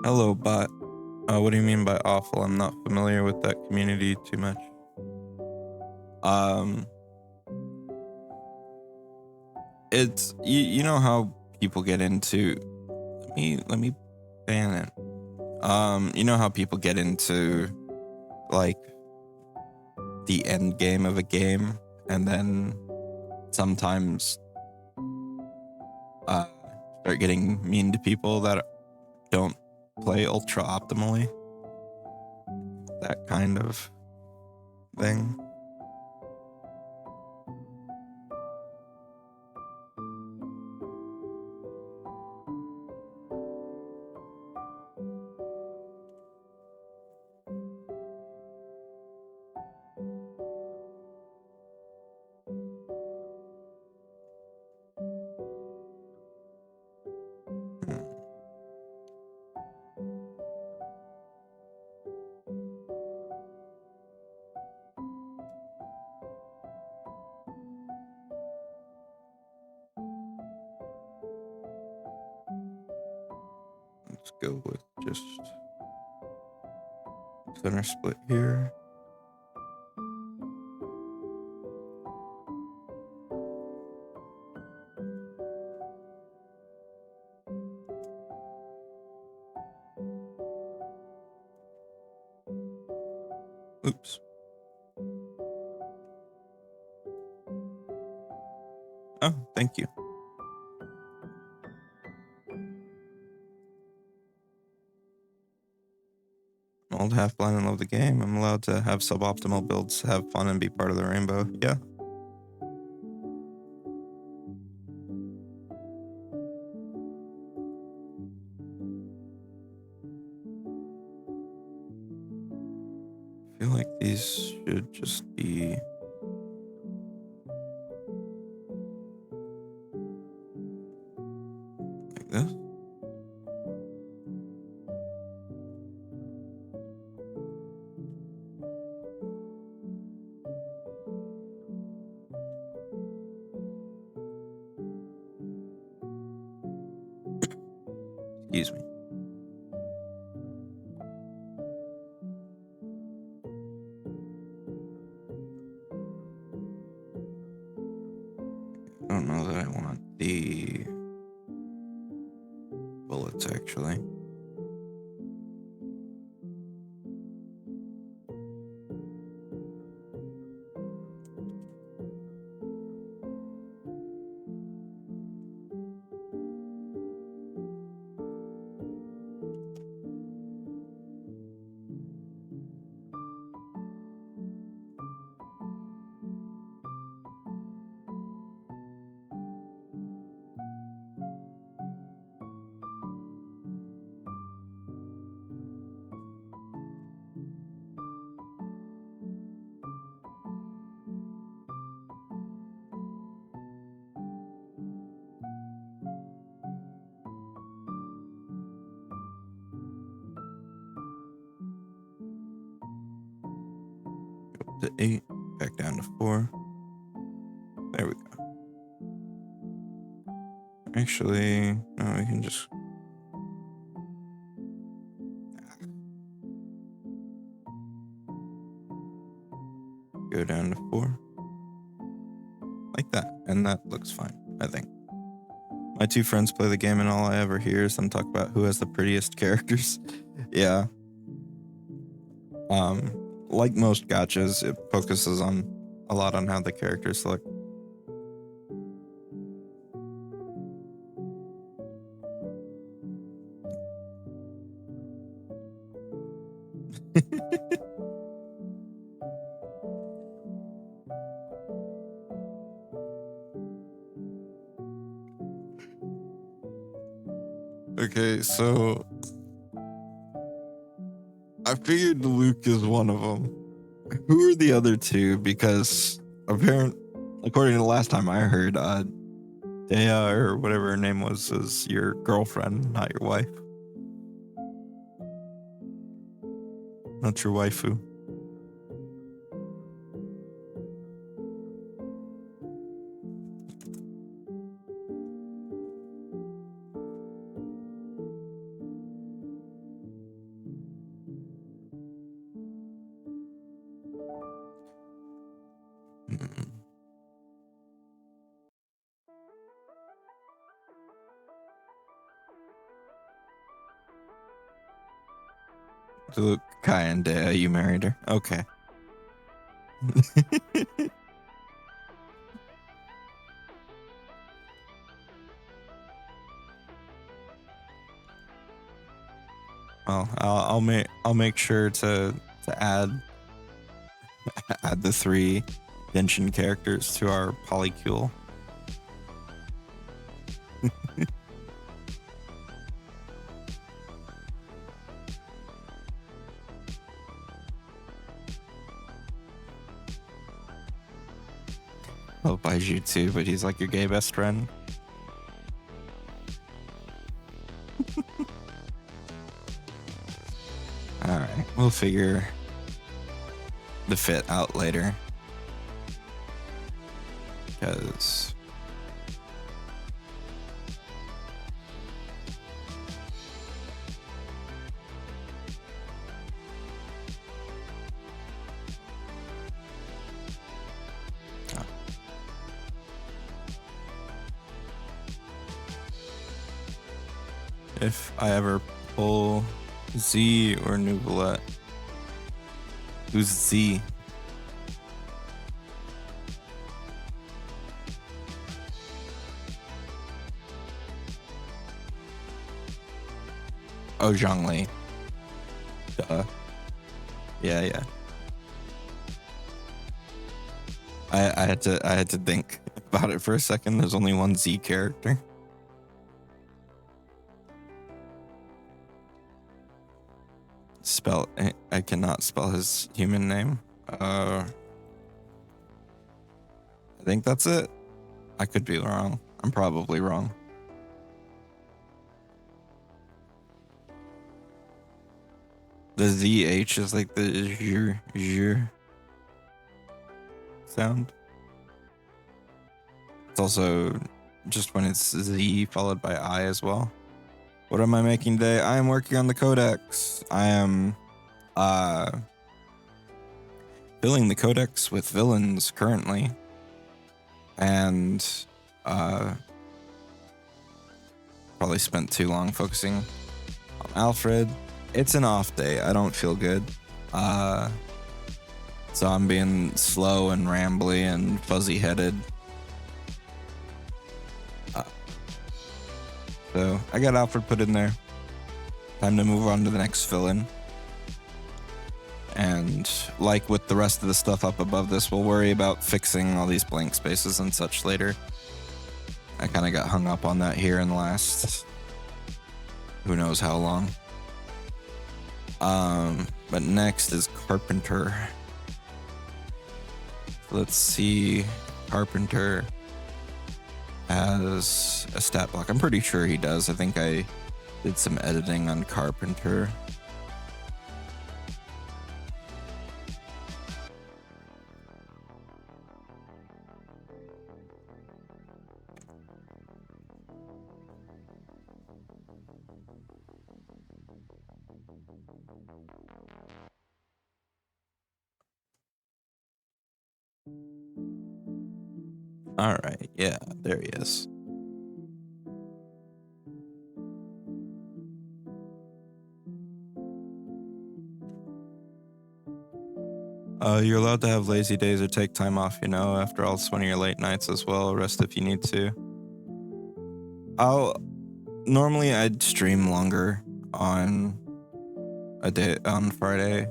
Hello, bot. What do you mean by awful? I'm not familiar with that community too much. It's you know how people get into. Let me ban it. You know how people get into like the end game of a game, and then sometimes start getting mean to people that don't play ultra optimally. That kind of thing. Let's go with just center split here. Oops. Oh, thank you. I'm old, half blind, and love the game. I'm allowed to have suboptimal builds, have fun, and be part of the rainbow. Yeah. I feel like these should just be like this. Excuse me. I don't know that I want the bullets actually. To 8, back down to 4. There we go. Actually, no, we can just go down to 4. Like that. And that looks fine, I think. My 2 friends play the game and all I ever hear is them talk about who has the prettiest characters. Yeah. Like most gachas, it focuses a lot on how the characters look. Okay, so I figured Luke is one of them. Who are the other 2? Because according to the last time I heard, Dea or whatever her name was is your girlfriend, not your wife. Not your waifu. So Luke, Kai, and Dea, you married her? Okay. Well, I'll make sure to add the 3 Genshin characters to our polycule. I'll buy you too, but he's like your gay best friend. Alright, we'll figure the fit out later. Because if I ever pull Z or Nuvolette, Who's Z? Oh, Zhongli. Duh. Yeah. I had to think about it for a second. There's only one Z character. I cannot spell his human name. I think that's it. I could be wrong. I'm probably wrong. The ZH is like the zh sound. It's also just when it's Z followed by I as well. What am I making today? I am working on the Codex. I am filling the Codex with villains currently. And probably spent too long focusing on Alfred. It's an off day. I don't feel good. So I'm being slow and rambly and fuzzy-headed. So I got Alfred put in there. Time to move on to the next villain. And like with the rest of the stuff up above this, we'll worry about fixing all these blank spaces and such later. I kind of got hung up on that here in the last who knows how long. But next is Carpenter. Let's see. Carpenter has a stat block. I'm pretty sure he does. I think I did some editing on Carpenter. All right, yeah, there he is. You're allowed to have lazy days or take time off, you know. After all, it's one of your late nights as well. Rest if you need to. Normally I'd stream longer on a day on Friday,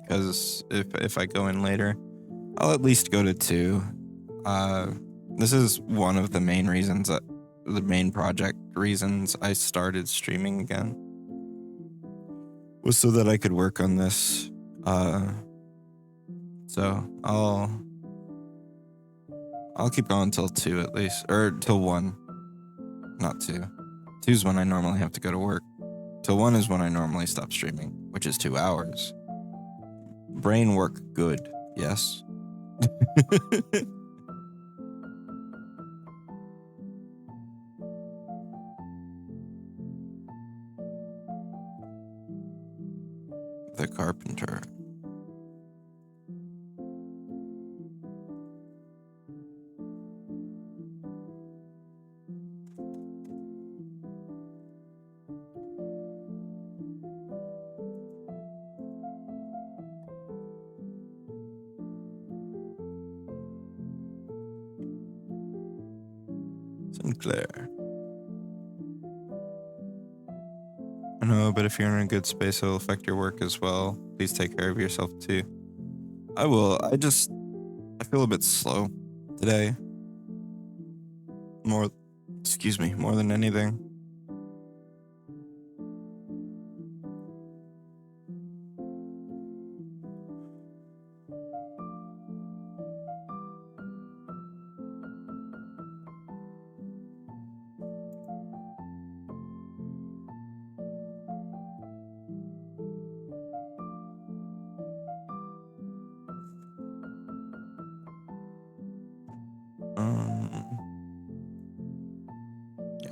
because if I go in later, I'll at least go to 2. This is one of the main reasons the main project reasons I started streaming again, was so that I could work on this. So I'll keep going till 2 at least, or till 1, not 2. 2 is when I normally have to go to work. Till 1 is when I normally stop streaming, which is 2 hours. Brain work good, yes. The Carpenter. Sinclair. I know, but if you're in a good space, it'll affect your work as well. Please take care of yourself too. I will. I feel a bit slow today. More than anything. Yeah.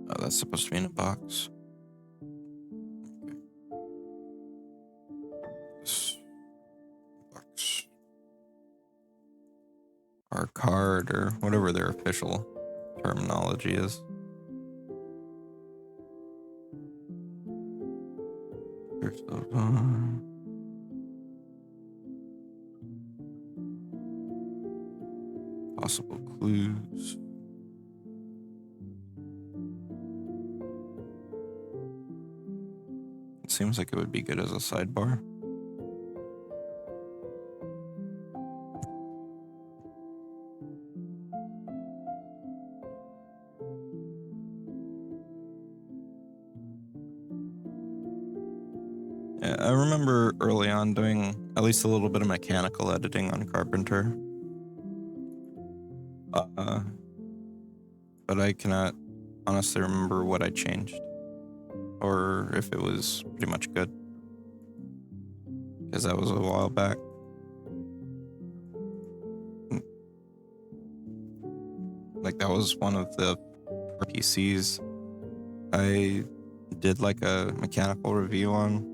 Oh, that's supposed to be in a box. Okay. This box. or card or whatever their official terminology is. There's possible clues. It seems like it would be good as a sidebar. Yeah, I remember early on doing at least a little bit of mechanical editing on Carpenter. But I cannot honestly remember what I changed or if it was pretty much good, because that was a while back. Like, that was one of the PCs I did like a mechanical review on.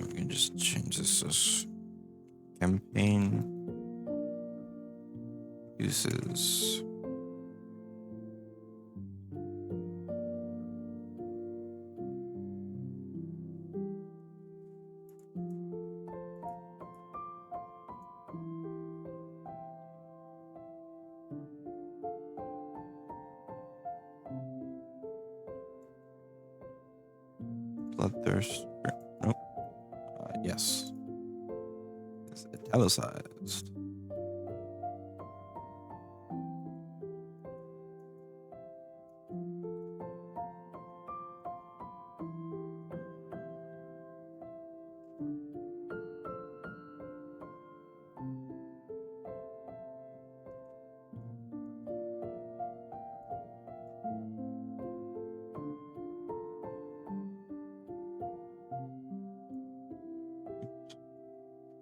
We can just change this as campaign uses. Bloodthirst. Nope. Yes. It's italicized.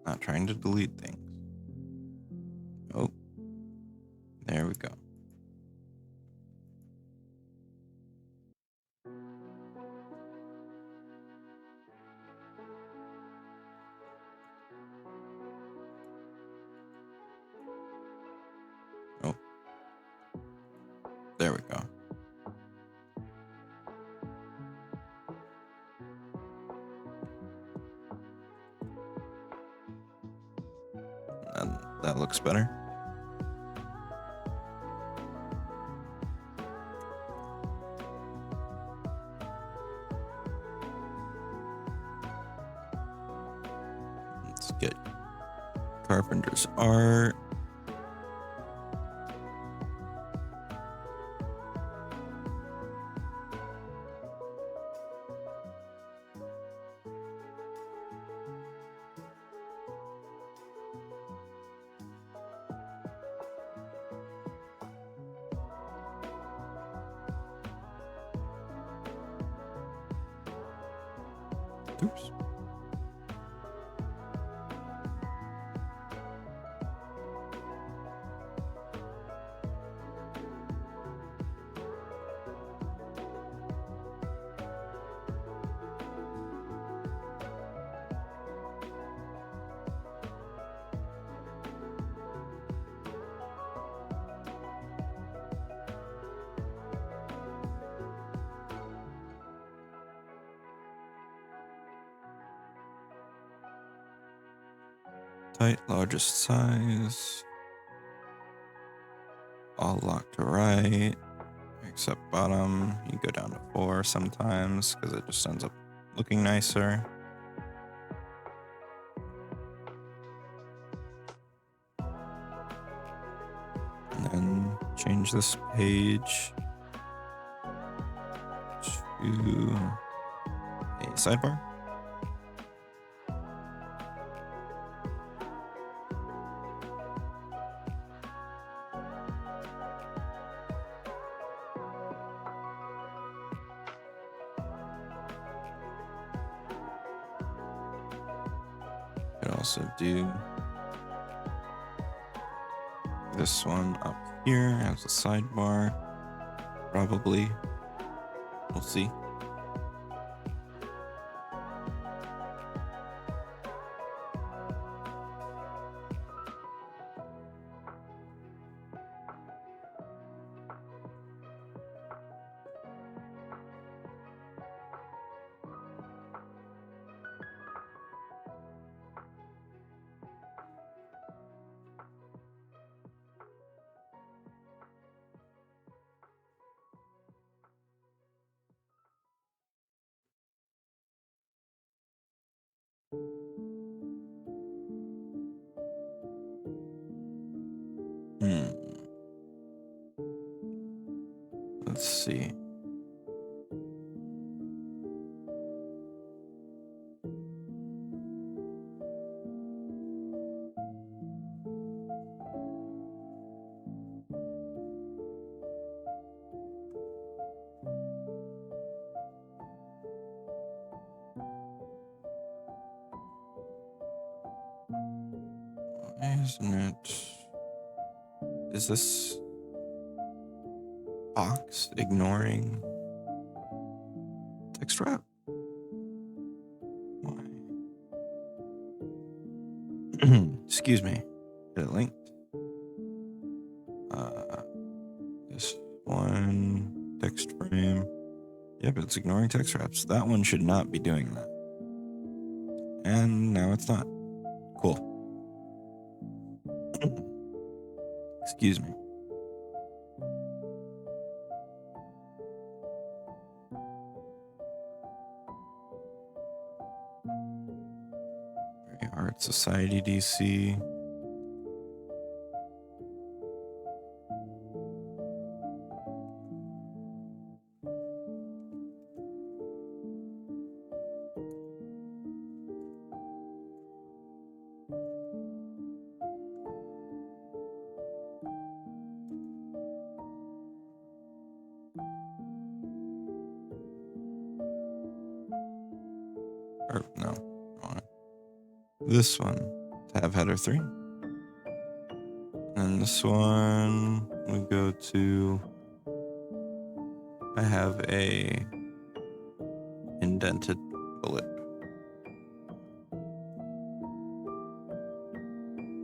Not trying to delete things. Oh, there we go. Oh, there we go. And that looks better. Let's get Carpenter's art. Oops. Tight, largest size. All locked to right, except bottom. You go down to 4 sometimes because it just ends up looking nicer. And then change this page to a sidebar. Could also do this one up here as a sidebar. Probably. We'll see. Let's see. Why isn't it? Is this box ignoring text wrap? Why? Excuse me. Is it linked? This one text frame. Yep, it's ignoring text wraps. That one should not be doing that. And now it's not. Cool. Excuse me. Art Society DC. Or no. This one, tab header 3. And this one, we go to, I have a indented bullet.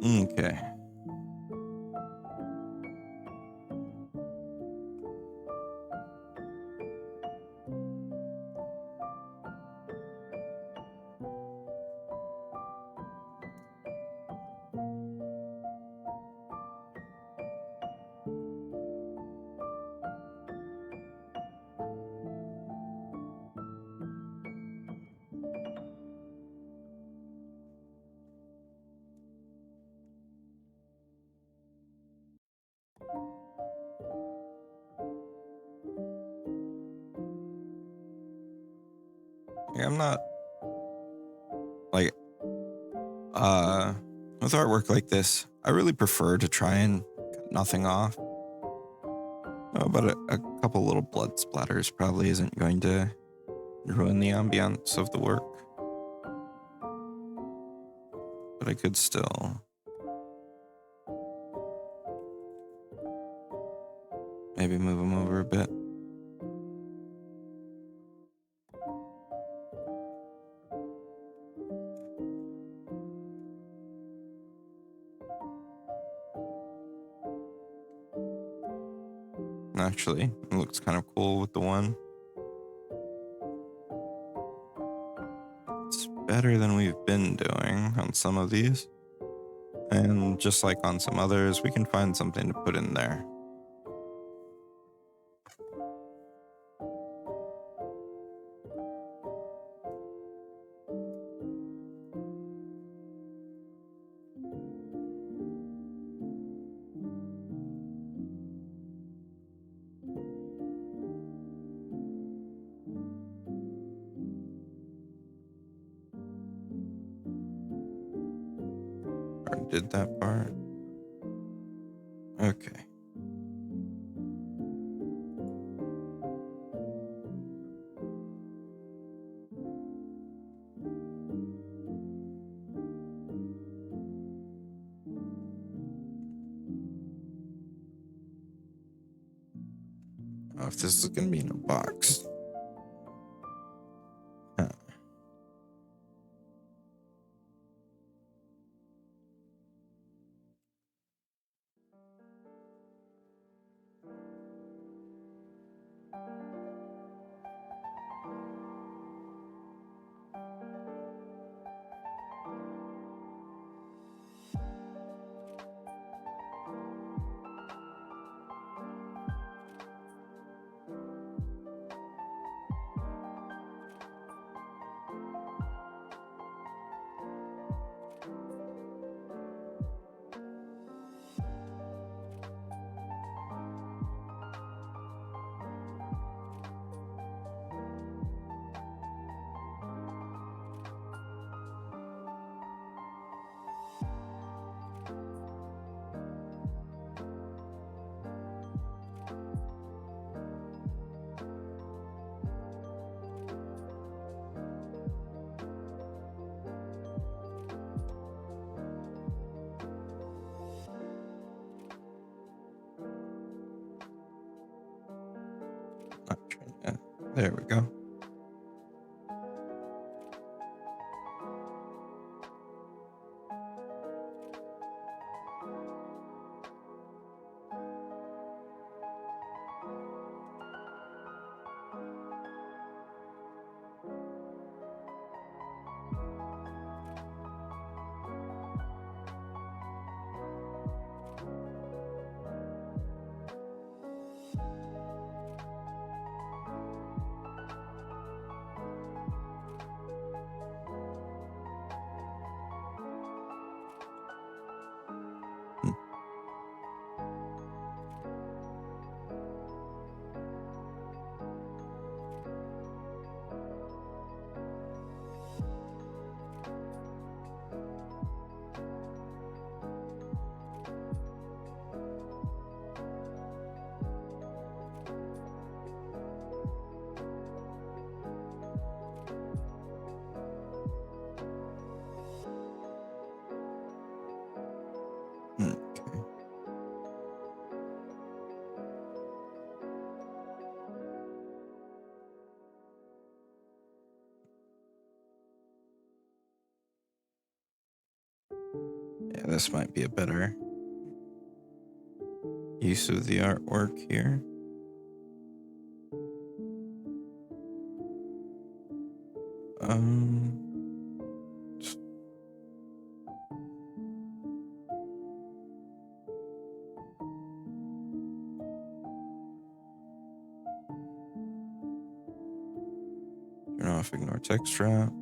Okay. I'm not like with artwork like this, I really prefer to try and cut nothing off. But a couple little blood splatters probably isn't going to ruin the ambiance of the work. But I could still maybe move them over a bit. Actually, it looks kind of cool with the one. It's better than we've been doing on some of these. And just like on some others, we can find something to put in there. Did that part. Okay. Oh, if this is gonna be in a box. Huh. There we go. Okay. Yeah, this might be a better use of the artwork here. Um, turn off ignore text wrap.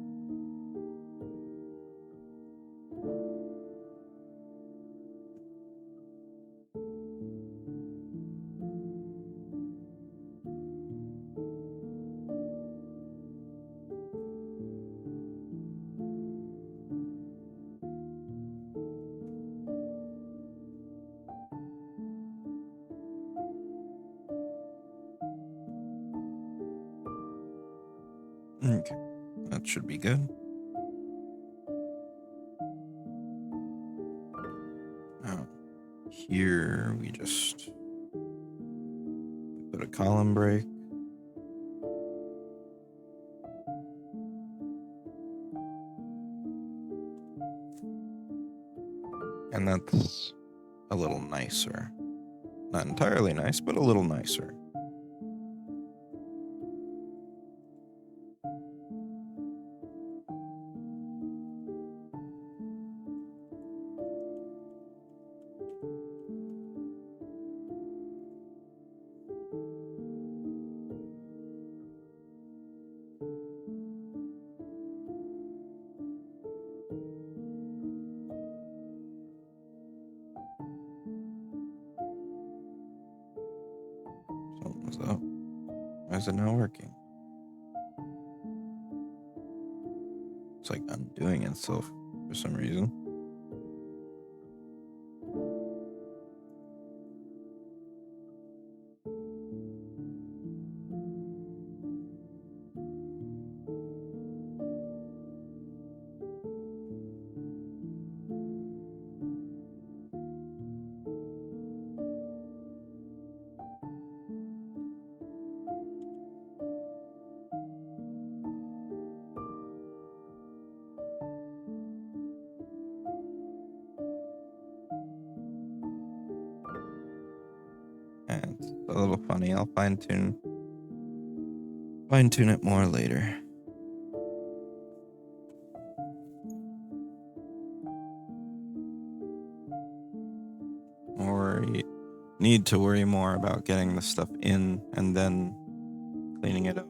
Okay, that should be good. Now, here we just put a column break. And that's a little nicer. Not entirely nice, but a little nicer. Something's up. Why is it not working? It's like undoing itself for some reason. a little funny. I'll fine-tune it more later. Or need to worry more about getting the stuff in and then cleaning it up.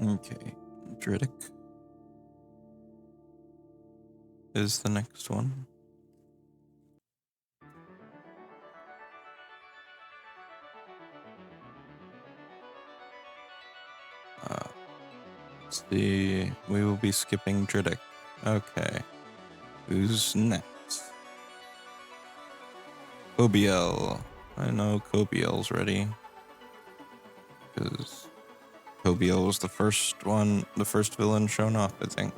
Okay, Dritic is the next one. Let's see, we will be skipping Dritic. Okay, who's next? Kobiel. I know Kobiel's ready. Because Kobiel was the first villain shown off, I think.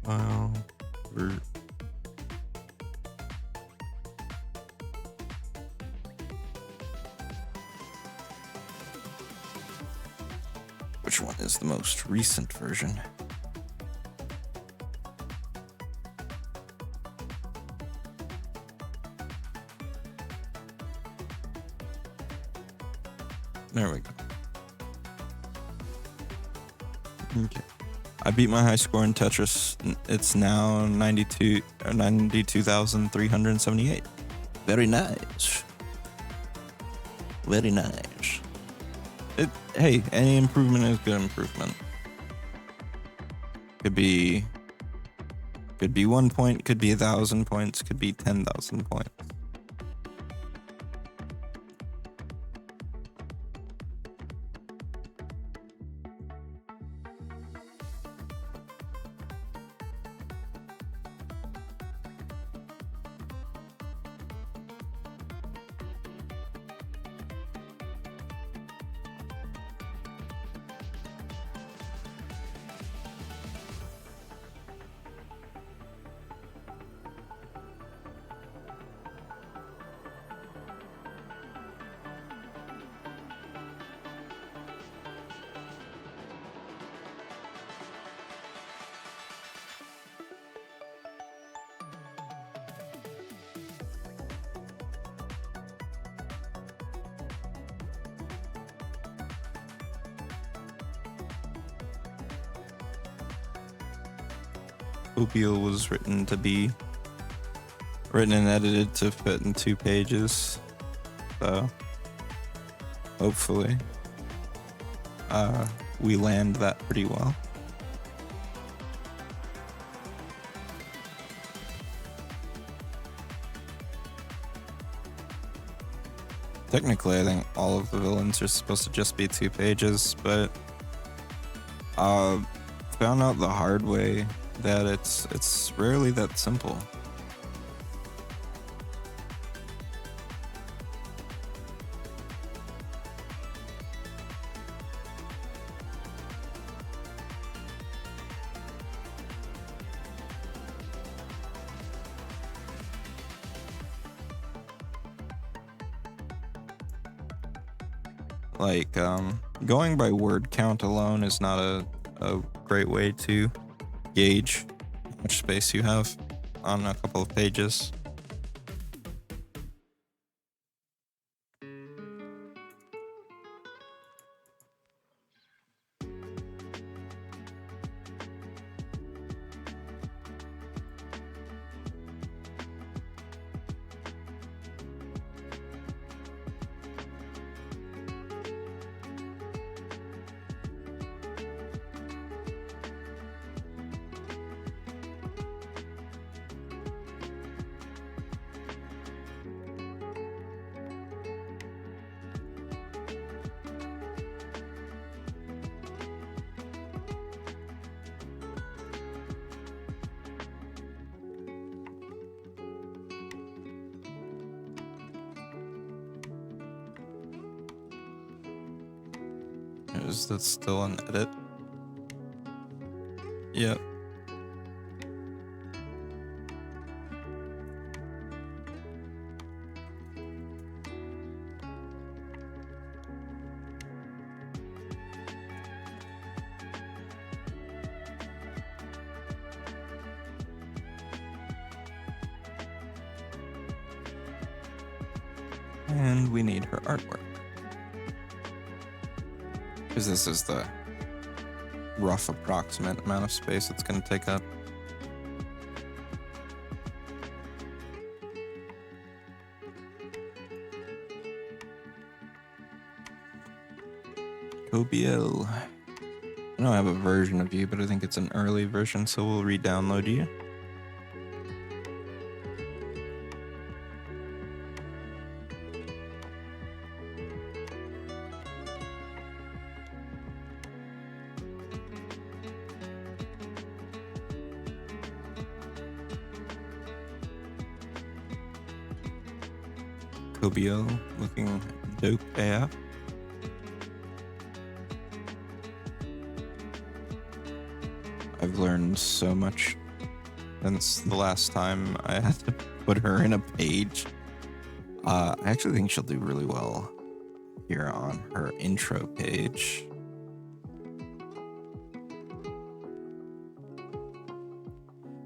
Wow. Which one is the most recent version? There we go. Okay. I beat my high score in Tetris. It's now 92,378. Very nice. Very nice. Hey, any improvement is good improvement. Could be 1 point, could be 1,000 points, could be 10,000 points. Kobiel was written and edited to fit in 2 pages. So hopefully we land that pretty well. Technically, I think all of the villains are supposed to just be 2 pages, but found out the hard way that it's rarely that simple. Like, going by word count alone is not a great way to gauge how much space you have on a couple of pages. Is that still an edit? Yep. And we need her artwork. Because this is the rough approximate amount of space it's going to take up. Kobiel. I know I have a version of you, but I think it's an early version, so we'll re-download you. Kobiel looking dope AF. I've learned so much since the last time I had to put her in a page. I actually think she'll do really well here on her intro page.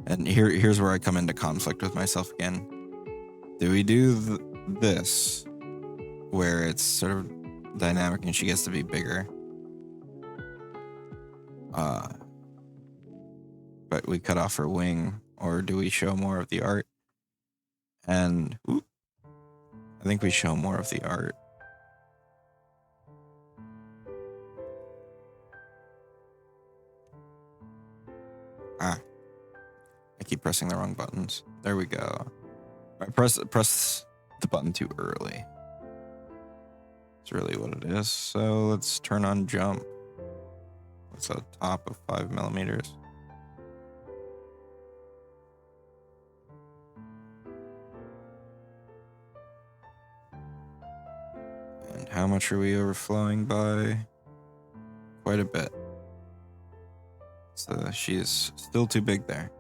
And here's where I come into conflict with myself again. Do we do this, where it's sort of dynamic and she gets to be bigger? But we cut off her wing, or do we show more of the art? And I think we show more of the art. I keep pressing the wrong buttons. There we go. I press the button too early. That's really what it is. So let's turn on jump. What's a top of 5 millimeters? And how much are we overflowing by? Quite a bit. So she is still too big there.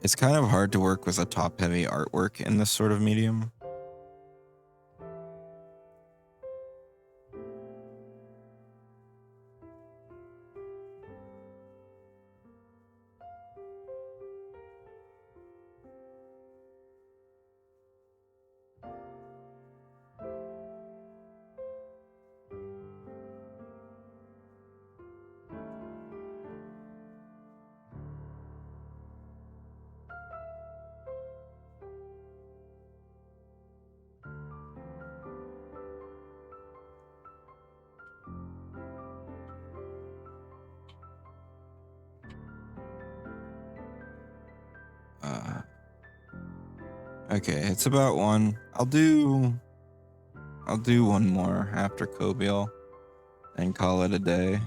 It's kind of hard to work with a top-heavy artwork in this sort of medium. Okay, it's about 1. I'll do 1 more after Kobiel and call it a day.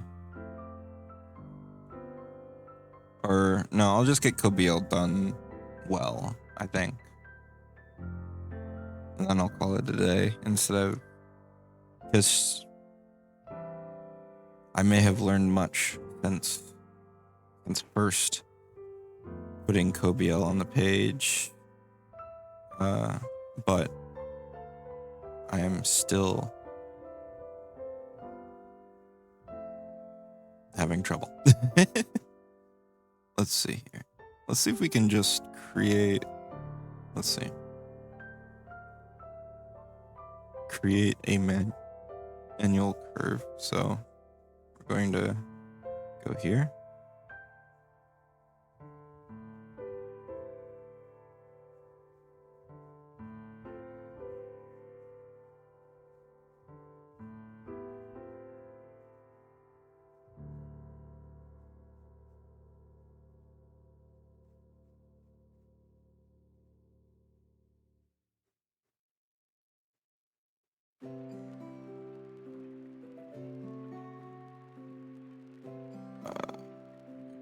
Or no, I'll just get Kobiel done well, I think. And then I'll call it a day instead of, because I may have learned much since first putting Kobiel on the page. But I am still having trouble. Let's see here. Let's see if we can just create, let's see. Create a manual curve. So we're going to go here.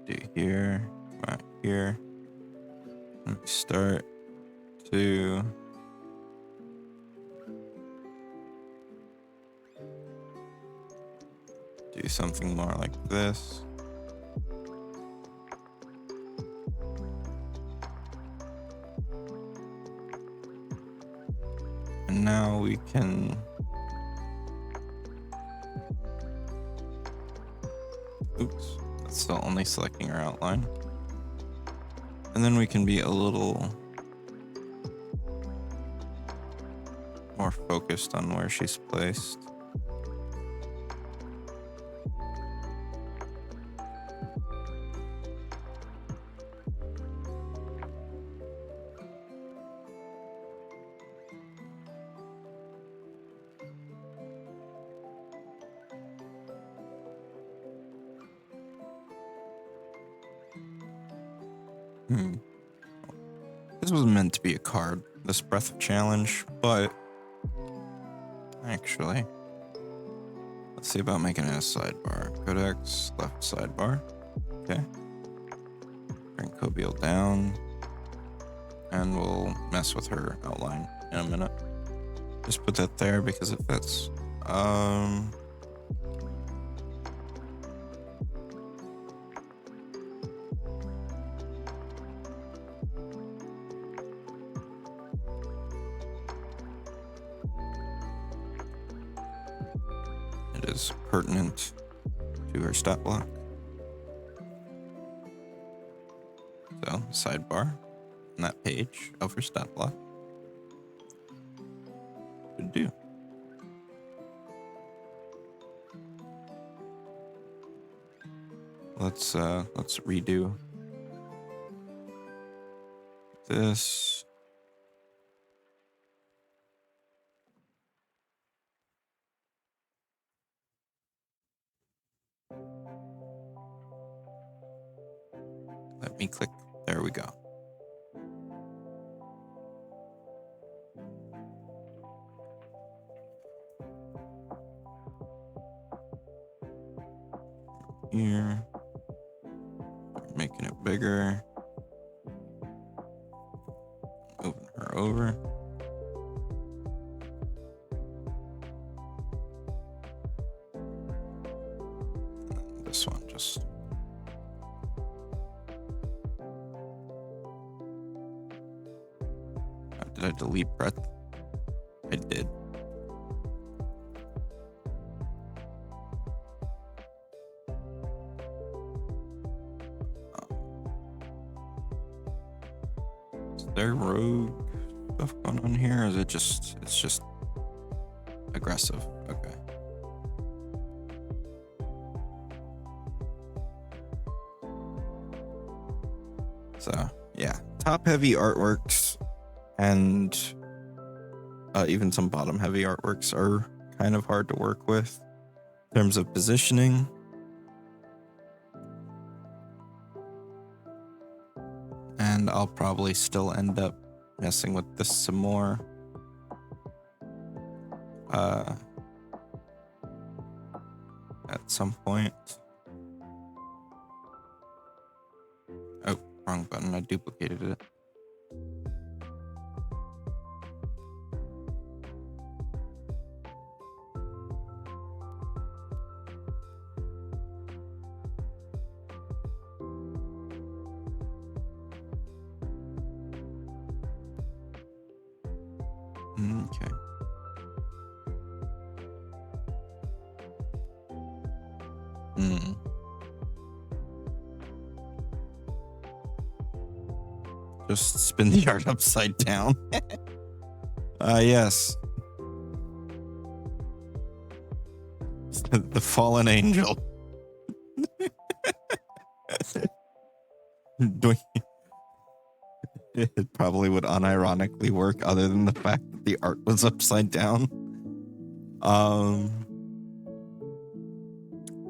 Do here, right here, and start to do something more like this. And now we can oops, that's still only selecting our outline. And then we can be a little more focused on where she's placed. This was meant to be a card, this Breath of Challenge, but actually, let's see about making it a sidebar. Codex, left sidebar. Okay. Bring Cobiel down, and we'll mess with her outline in a minute. Just put that there because it fits. It is pertinent to her stat block. So, sidebar on that page of her stat block. Would do. Let's redo this. Let me click. There we go. Here. Making it bigger. Moving her over. And this one just. Did I delete breadth? I did. Is there rogue stuff going on here? Or is it just, it's just aggressive? Okay. So, yeah. Top heavy artworks and even some bottom heavy artworks are kind of hard to work with in terms of positioning. And I'll probably still end up messing with this some more. At some point. Oh, wrong button. I duplicated it. Okay. Just spin the art upside down. Yes. The fallen angel. It probably would unironically work other than the fact that the art was upside down.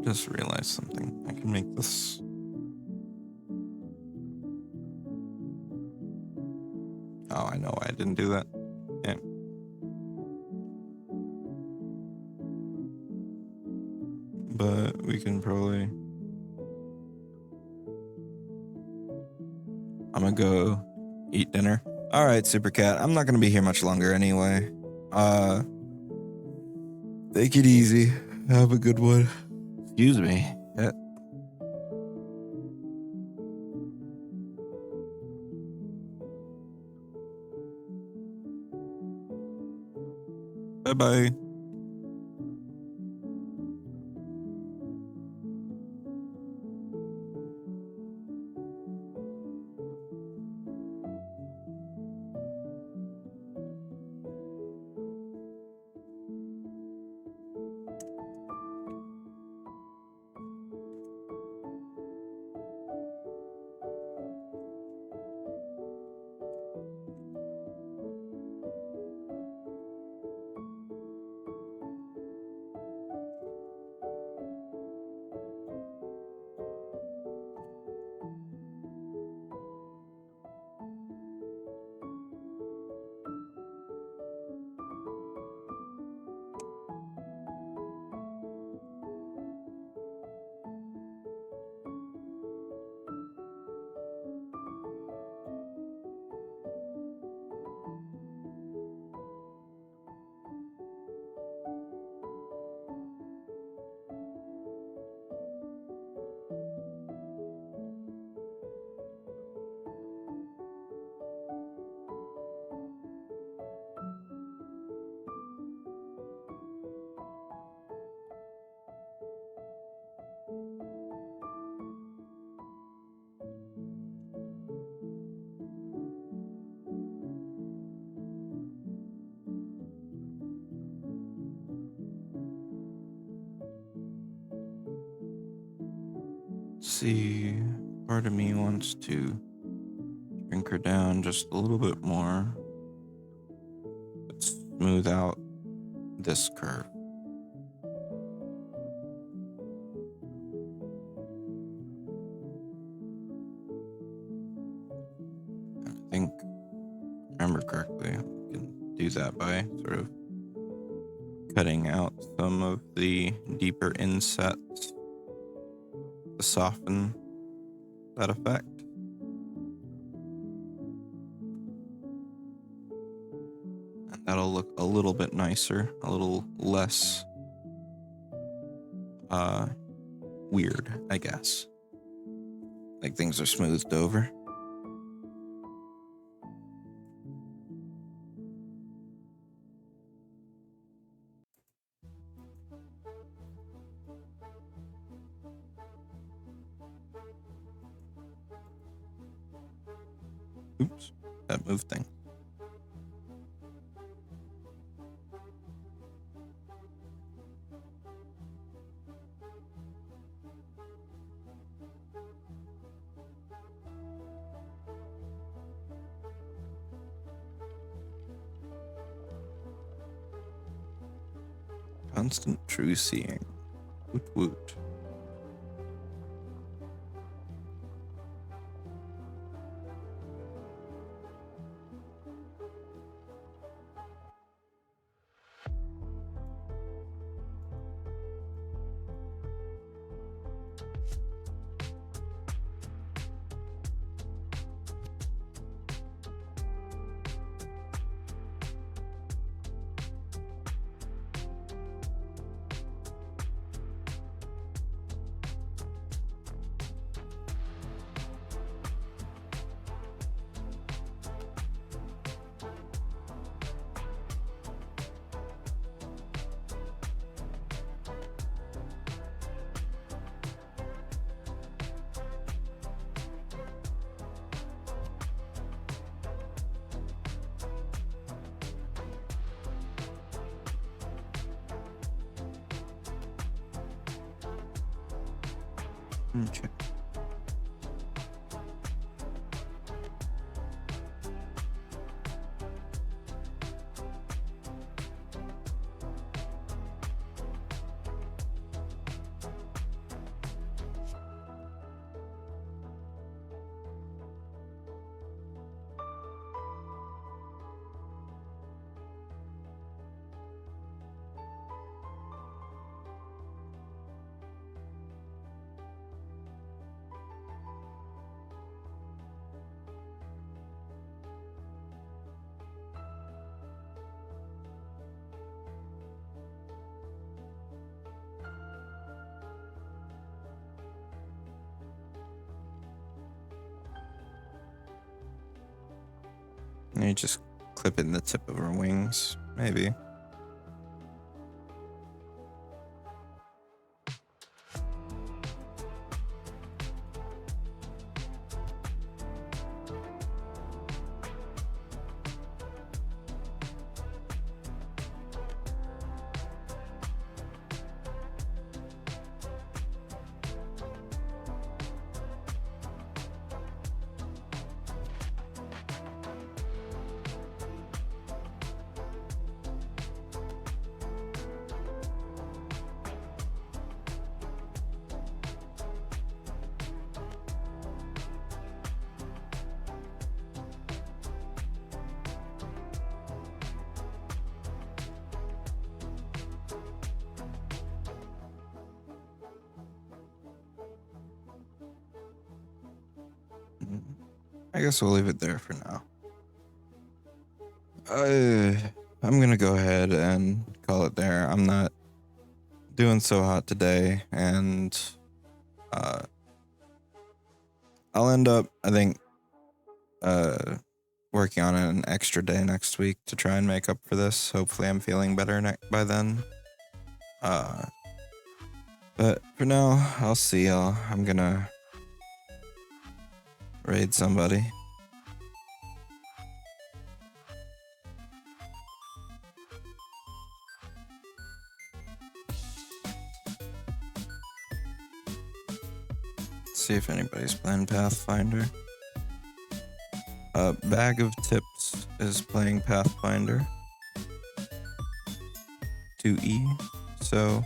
Just realized something. I can make this. Oh, I know why I didn't do that. Yeah. But we can probably. I'm gonna go eat dinner. All right, Super Cat. I'm not gonna be here much longer anyway. Take it easy. Have a good one. Excuse me. Bye-bye. See, part of me wants to shrink her down just a little bit more. Let's smooth out this curve. I think, if I remember correctly, I can do that by sort of cutting out some of the deeper insets to soften that effect. And that'll look a little bit nicer, a little less weird, I guess. Like things are smoothed over. Oops, that moved thing. Constant true seeing. Woot woot. Okay. You just clip in the tip of her wings, maybe. I guess we'll leave it there for now. I'm gonna go ahead and call it there. I'm not doing so hot today, and I'll end up, I think, working on an extra day next week to try and make up for this. Hopefully I'm feeling better by then. But for now, I'll see y'all. I'm gonna raid somebody. See if anybody's playing Pathfinder. Bag of Tips is playing Pathfinder 2e, so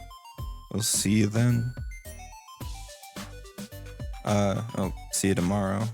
we'll see you then. I'll see you tomorrow.